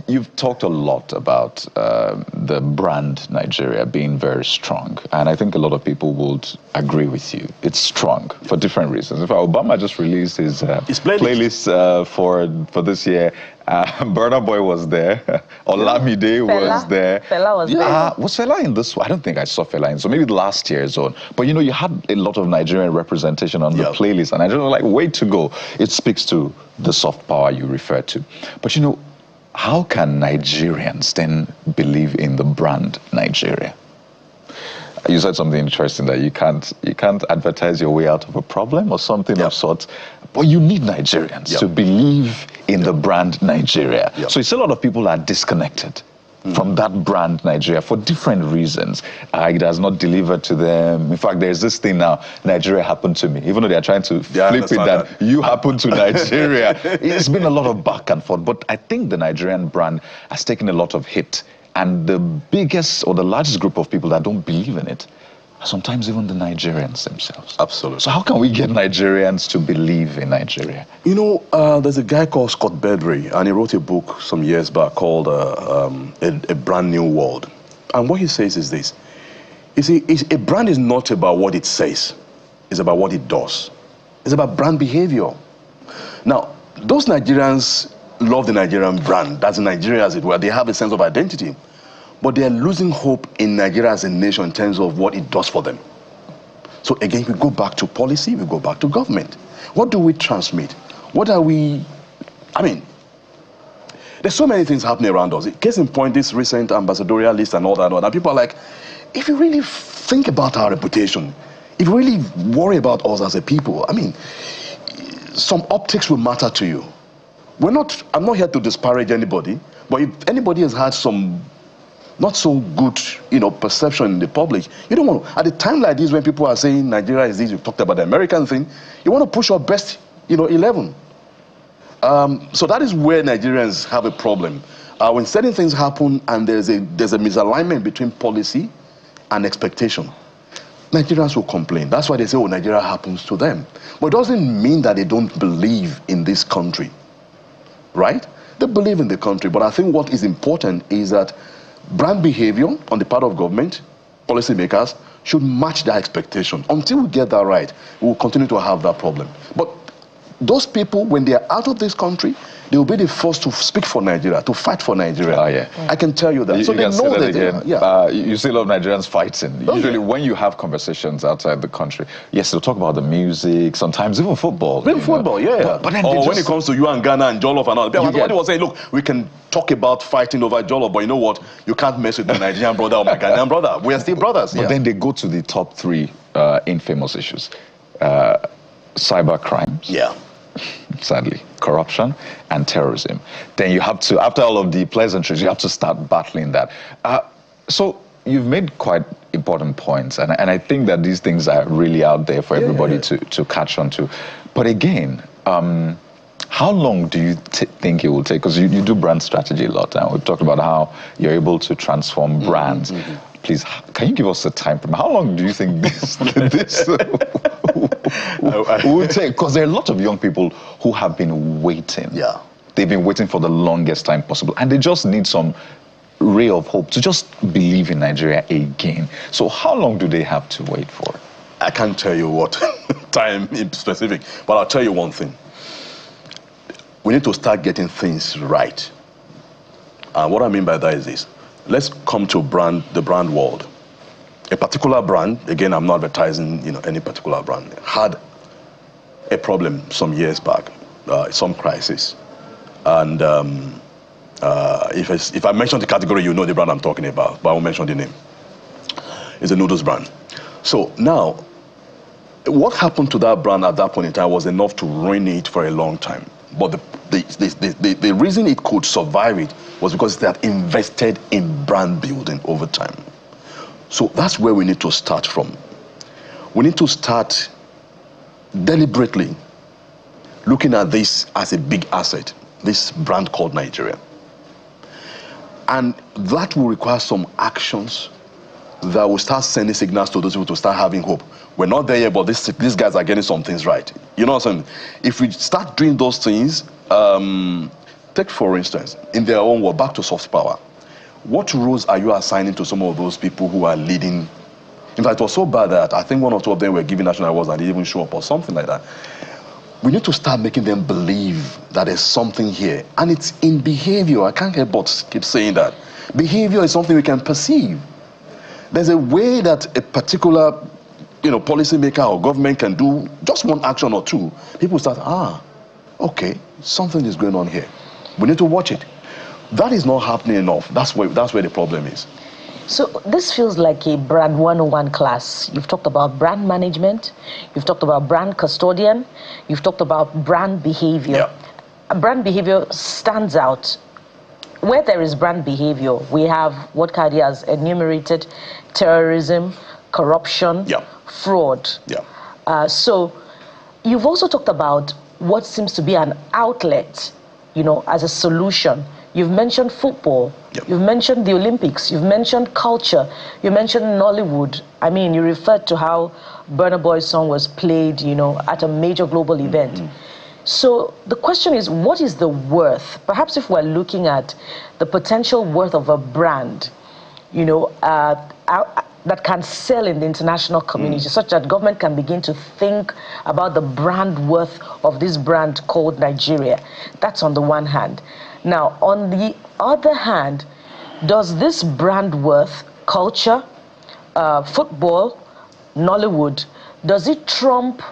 you've talked a lot about the brand Nigeria being very strong, and I think a lot of people would agree with you. It's strong for different reasons. In fact, Obama just released his playlist for this year. Burna Boy was there. Olamide was there. Fela was there. Was Fela in this one? I don't think I saw Fela in, so maybe last year's own. But you had a lot of Nigerian representation on the playlist, and I just was like, way to go. It speaks to the soft power you refer to. But how can Nigerians then believe in the brand Nigeria? You said something interesting, that you can't advertise your way out of a problem or something of sorts. But you need Nigerians to believe in the brand Nigeria. So it's a lot of people are disconnected from that brand Nigeria for different reasons. It has not delivered to them. In fact, there's this thing now, Nigeria happened to me. Even though they're trying to flip it that you happened to Nigeria. It's been a lot of back and forth. But I think the Nigerian brand has taken a lot of hit. And the biggest or the largest group of people that don't believe in it are sometimes even the Nigerians themselves. Absolutely. So how can we get Nigerians to believe in Nigeria? There's a guy called Scott Bedry, and he wrote a book some years back called A Brand New World. And what he says is this. You see, a brand is not about what it says. It's about what it does. It's about brand behavior. Now, those Nigerians love the Nigerian brand. That's Nigeria, as it were. They have a sense of identity. But they are losing hope in Nigeria as a nation in terms of what it does for them. So again, we go back to policy, we go back to government. What do we transmit? What are we... there's There's so many things happening around us. Case in point, this recent ambassadorial list and all that, and people are like, if you really think about our reputation, if you really worry about us as a people, I mean, some optics will matter to you. I'm not here to disparage anybody, but if anybody has had some not so good, perception in the public, you don't want to, at a time like this when people are saying Nigeria is this, you've talked about the American thing, you want to push your best, 11. So that is where Nigerians have a problem. When certain things happen and there's a misalignment between policy and expectation, Nigerians will complain. That's why they say, oh, Nigeria happens to them. But it doesn't mean that they don't believe in this country, right? They believe in the country, but I think what is important is that brand behavior on the part of government, policymakers, should match their expectation. Until we get that right, we will continue to have that problem. But those people, when they are out of this country, they will be the first to speak for Nigeria, to fight for Nigeria. Oh, yeah. I can tell you that. So they know that you see a lot of Nigerians fighting. Usually when you have conversations outside the country, yes, they'll talk about the music, sometimes even football. Even football, yeah. But then when it comes to you and Ghana and Jollof and all, somebody was saying, look, we can talk about fighting over Jollof, but you know what? You can't mess with my Nigerian brother or my Ghanaian brother. We are still brothers. But then they go to the top 3 infamous issues. Cyber crimes. Yeah. Sadly, corruption and terrorism. Then you have to, after all of the pleasantries, you have to start battling that. So you've made quite important points, and I think that these things are really out there for everybody to catch on to. But again, how long do you think it will take? Because you do brand strategy a lot, and we've talked about how you're able to transform brands. Please, can you give us a time frame? How long do you think this will take? Because there are a lot of young people who have been waiting. Yeah. They've been waiting for the longest time possible, and they just need some ray of hope to just believe in Nigeria again. So how long do they have to wait for? I can't tell you what time in specific, but I'll tell you one thing. We need to start getting things right. And what I mean by that is this. Let's come to the brand world. A particular brand, again, I'm not advertising, any particular brand, had a problem some years back, some crisis. And if I mention the category, you know the brand I'm talking about, but I won't mention the name. It's a noodles brand. So now, what happened to that brand at that point in time was enough to ruin it for a long time. But the reason it could survive it was because they had invested in brand building over time. So that's where we need to start from. We need to start deliberately looking at this as a big asset, this brand called Nigeria. And that will require some actions that will start sending signals to those people to start having hope. We're not there yet, but these guys are getting some things right. You know what I'm saying? If we start doing those things, take for instance, in their own world, back to soft power. What roles are you assigning to some of those people who are leading? In fact, it was so bad that I think 1 or 2 of them were given national awards and they didn't even show up or something like that. We need to start making them believe that there's something here. And it's in behavior. I can't help but keep saying that. Behavior is something we can perceive. There's a way that a particular policymaker or government can do just one action or two. People start, okay, something is going on here. We need to watch it. That is not happening enough. That's where the problem is. So this feels like a brand 101 class. You've talked about brand management. You've talked about brand custodian. You've talked about brand behavior. Yeah. Brand behavior stands out. Where there is brand behavior, we have what Kadi has enumerated: terrorism, corruption, fraud. Yeah. So you've also talked about what seems to be an outlet, as a solution. You've mentioned football. Yep. You've mentioned the Olympics. You've mentioned culture. You mentioned Nollywood. I mean, you referred to how Burna Boy's song was played, at a major global event. So the question is, what is the worth? Perhaps if we're looking at the potential worth of a brand, that can sell in the international community, such that government can begin to think about the brand worth of this brand called Nigeria. That's on the one hand. Now, on the other hand, does this brand worth, culture, football, Nollywood, does it trump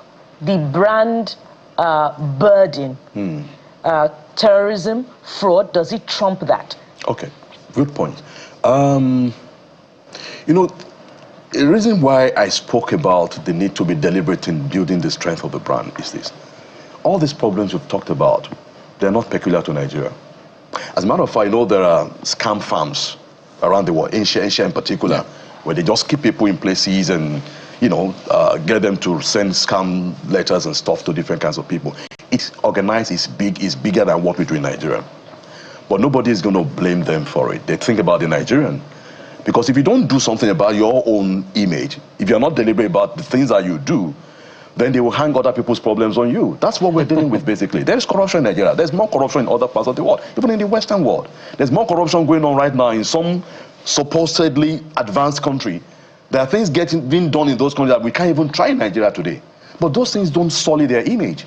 the brand burden? terrorism, fraud, does it trump that? Okay, good point. You know, the reason why I spoke about the need to be deliberate in building the strength of the brand is this. All these problems we've talked about, they're not peculiar to Nigeria. As a matter of fact, you know, there are scam farms around the world, Asia in particular, where they just keep people in places and, you know, get them to send scam letters and stuff to different kinds of people. It's organized, it's big, it's bigger than what we do in Nigeria. But nobody is going to blame them for it. They think about the Nigerian. Because if you don't do something about your own image, if you're not deliberate about the things that you do, then they will hang other people's problems on you. That's what we're dealing with, basically. There's corruption in Nigeria. There's more corruption in other parts of the world, even in the Western world. There's more corruption going on right now in some supposedly advanced country. There are things being done in those countries that we can't even try in Nigeria today. But those things don't sully their image.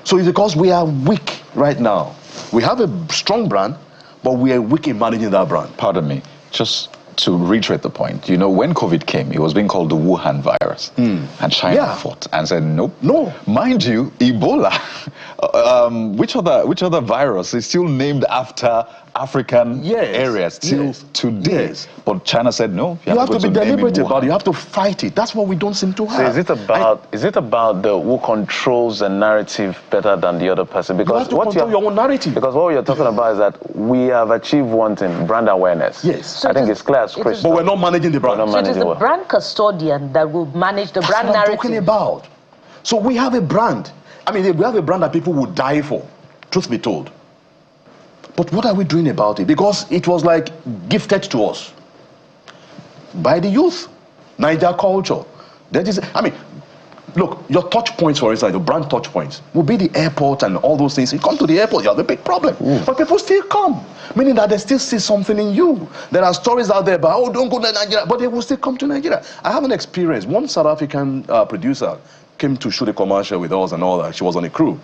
So it's because we are weak right now. We have a strong brand, but we are weak in managing that brand. Pardon me, just to reiterate the point, you know, when COVID came, it was being called the Wuhan virus. And China fought and said, nope. No. Mind you, Ebola, which other virus is still named after African areas till today. But China said, no. You have to be deliberate about it. You have to fight it. That's what we don't seem to have. So is it about the who controls the narrative better than the other person? Because you have to control your own narrative. Because what you're talking about is that we have achieved one thing, brand awareness. Yes. So I think it's clear as crystal. But we're not managing the brand. So it is the brand custodian that will manage the brand narrative. That's what I'm talking about. So we have a brand. I mean, we have a brand that people would die for, truth be told. But what are we doing about it? Because it was like gifted to us by the youth, Niger culture. That is, I mean, look, your touch points, for instance, the brand touch points, will be the airport and all those things. You come to the airport, you have a big problem. But people still come, meaning that they still see something in you. There are stories out there about, oh, don't go to Nigeria, but they will still come to Nigeria. I have an experience. One South African producer came to shoot a commercial with us and all that. She was on a crew.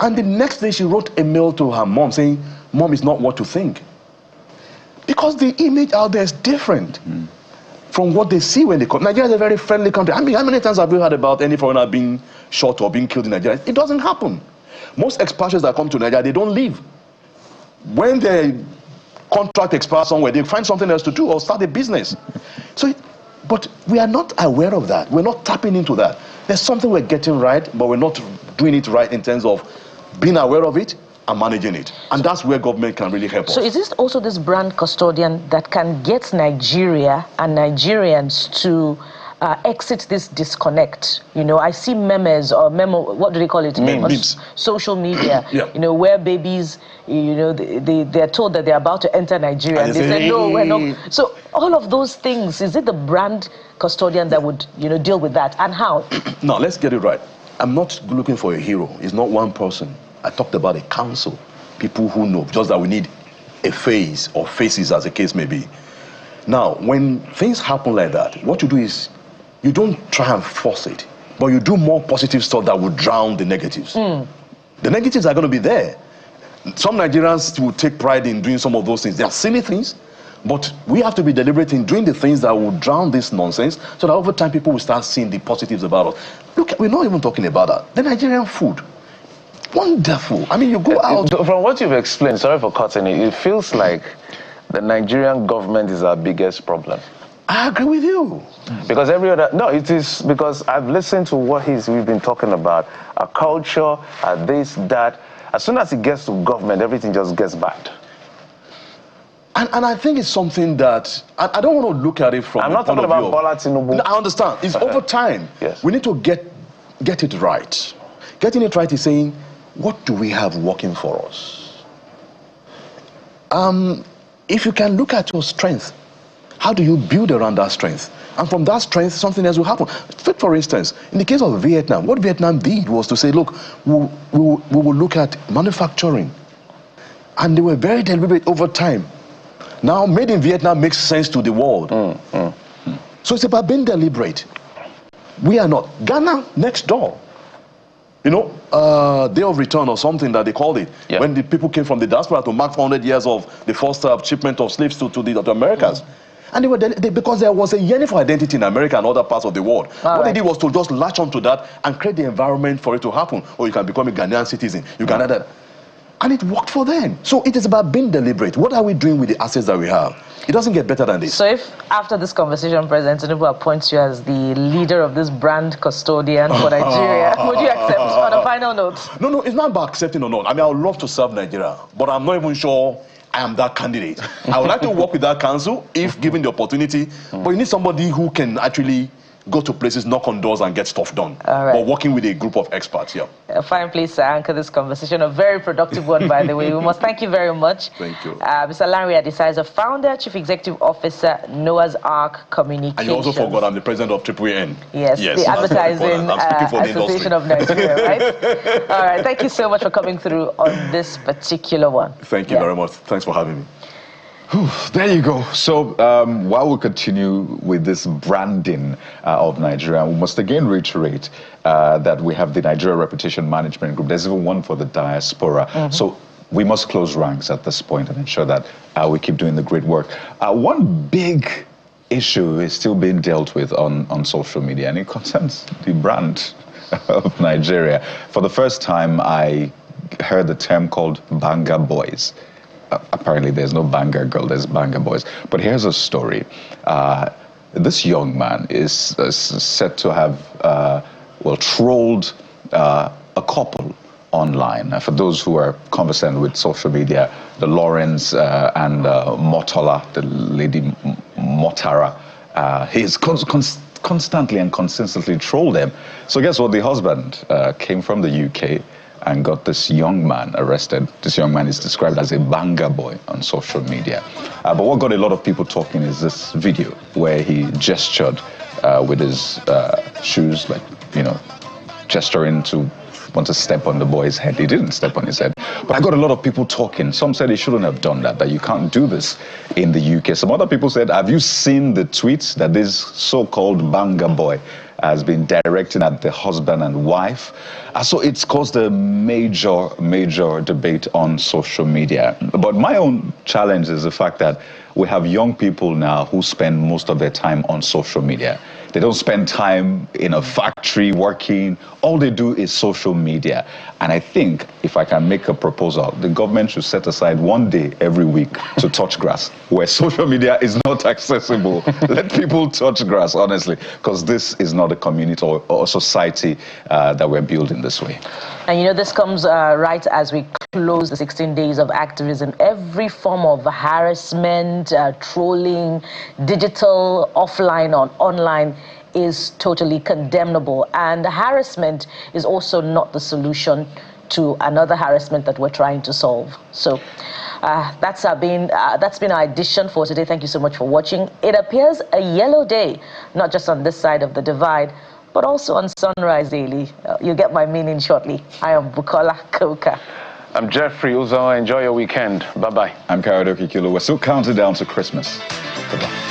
And the next day she wrote a mail to her mom saying, Mom, is not what you think. Because the image out there is different from what they see when they come. Nigeria is a very friendly country. I mean, how many times have you heard about any foreigner being shot or being killed in Nigeria? It doesn't happen. Most expatriates that come to Nigeria, they don't leave. When their contract expires somewhere, they find something else to do or start a business. So, but we are not aware of that. We're not tapping into that. There's something we're getting right, but we're not doing it right in terms of being aware of it and managing it. And that's where government can really help us. So is this also this brand custodian that can get Nigeria and Nigerians to exit this disconnect? You know, I see memes or what do they call it? Memes. Social media, you know, where babies, you know, they're told that they're about to enter Nigeria and they say, no, we're not. So all of those things, is it the brand custodian that would, you know, deal with that, and how? Now, let's get it right. I'm not looking for a hero. It's not one person. I talked about a council, people who know, just that we need a face or faces as the case may be. Now, when things happen like that, what you do is you don't try and force it, but you do more positive stuff that will drown the negatives. The negatives are going to be there. Some Nigerians will take pride in doing some of those things. They are silly things, but we have to be deliberate in doing the things that will drown this nonsense so that over time people will start seeing the positives about us. Look, we're not even talking about that. The Nigerian food. Wonderful. I mean, you go out. From what you've explained, sorry for cutting it, it feels like the Nigerian government is our biggest problem. I agree with you. Because every other, no, it is because I've listened to what we've been talking about, our culture, this, that. As soon as it gets to government, everything just gets bad. And I think it's something that, I don't want to look at it from I'm not talking about Bola Tinubu. No, I understand. It's over time. Yes. We need to get it right. Getting it right is saying, what do we have working for us? If you can look at your strength, how do you build around that strength? And from that strength, something else will happen. Take, for instance, in the case of Vietnam, what Vietnam did was to say, look, we will look at manufacturing. And they were very deliberate over time. Now, made in Vietnam makes sense to the world. So it's about being deliberate. We are not. Ghana, next door. You know, Day of Return or something that they called it. When the people came from the diaspora to mark 400 years of the first shipment of slaves to the Americas. And they were because there was a yearning for identity in America and other parts of the world. What they did was to just latch onto that and create the environment for it to happen. Or you can become a Ghanaian citizen. You can And it worked for them. So it is about being deliberate. What are we doing with the assets that we have? It doesn't get better than this. So if after this conversation, President Tinubu appoints you as the leader of this brand custodian for Nigeria, would you accept on a final note? No, it's not about accepting or not. I mean, I would love to serve Nigeria, but I'm not even sure I am that candidate. I would like to work with that council if given the opportunity, but you need somebody who can actually go to places, knock on doors, and get stuff done. All right. But working with a group of experts, yeah. A fine place to anchor this conversation. A very productive one, by the way. We must thank you very much. Thank you. Mr. Lanre Adesaiza, founder, Chief Executive Officer, Noah's Ark Communications. And you also forgot I'm the president of AAN. Yes, the Advertising Association of Nigeria, right? All right, thank you so much for coming through on this particular one. Thank you very much. Thanks for having me. There you go. So while we continue with this branding of Nigeria, we must again reiterate that we have the Nigeria Reputation Management Group. There's even one for the diaspora. So we must close ranks at this point and ensure that we keep doing the great work. One big issue is still being dealt with on social media, and it concerns the brand of Nigeria. For the first time, I heard the term called Banga Boys. Apparently there's no Banga girl, there's Banga Boys. But here's a story. This young man is said to have, trolled a couple online. For those who are conversant with social media, the Lawrence and Motola, the lady Motara, he's constantly and consistently trolled them. So guess what? The husband came from the UK and got this young man arrested. This young man is described as a Banga boy on social media. But what got a lot of people talking is this video where he gestured with his shoes, like, gesturing to want to step on the boy's head. He didn't step on his head. But I got a lot of people talking. Some said he shouldn't have done that you can't do this in the UK. Some other people said, have you seen the tweets that this so-called Banga boy has been directing at the husband and wife? So it's caused a major debate on social media. But my own challenge is the fact that we have young people now who spend most of their time on social media. They don't spend time in a factory working. All they do is social media. And I think if I can make a proposal, the government should set aside one day every week to touch grass, where social media is not accessible. Let people touch grass, honestly, because this is not a community or society that we're building this way. And this comes right as we close the 16 days of activism. Every form of harassment, trolling, digital, offline, or online is totally condemnable. And harassment is also not the solution to another harassment that we're trying to solve. So that's been our edition for today. Thank you so much for watching. It appears a yellow day, not just on this side of the divide, but also on Sunrise Daily. You'll get my meaning shortly. I am Bukola Koka. I'm Jeffrey Uzo. Enjoy your weekend. Bye-bye. I'm Karadoki Kilo. We're still counting down to Christmas. Goodbye.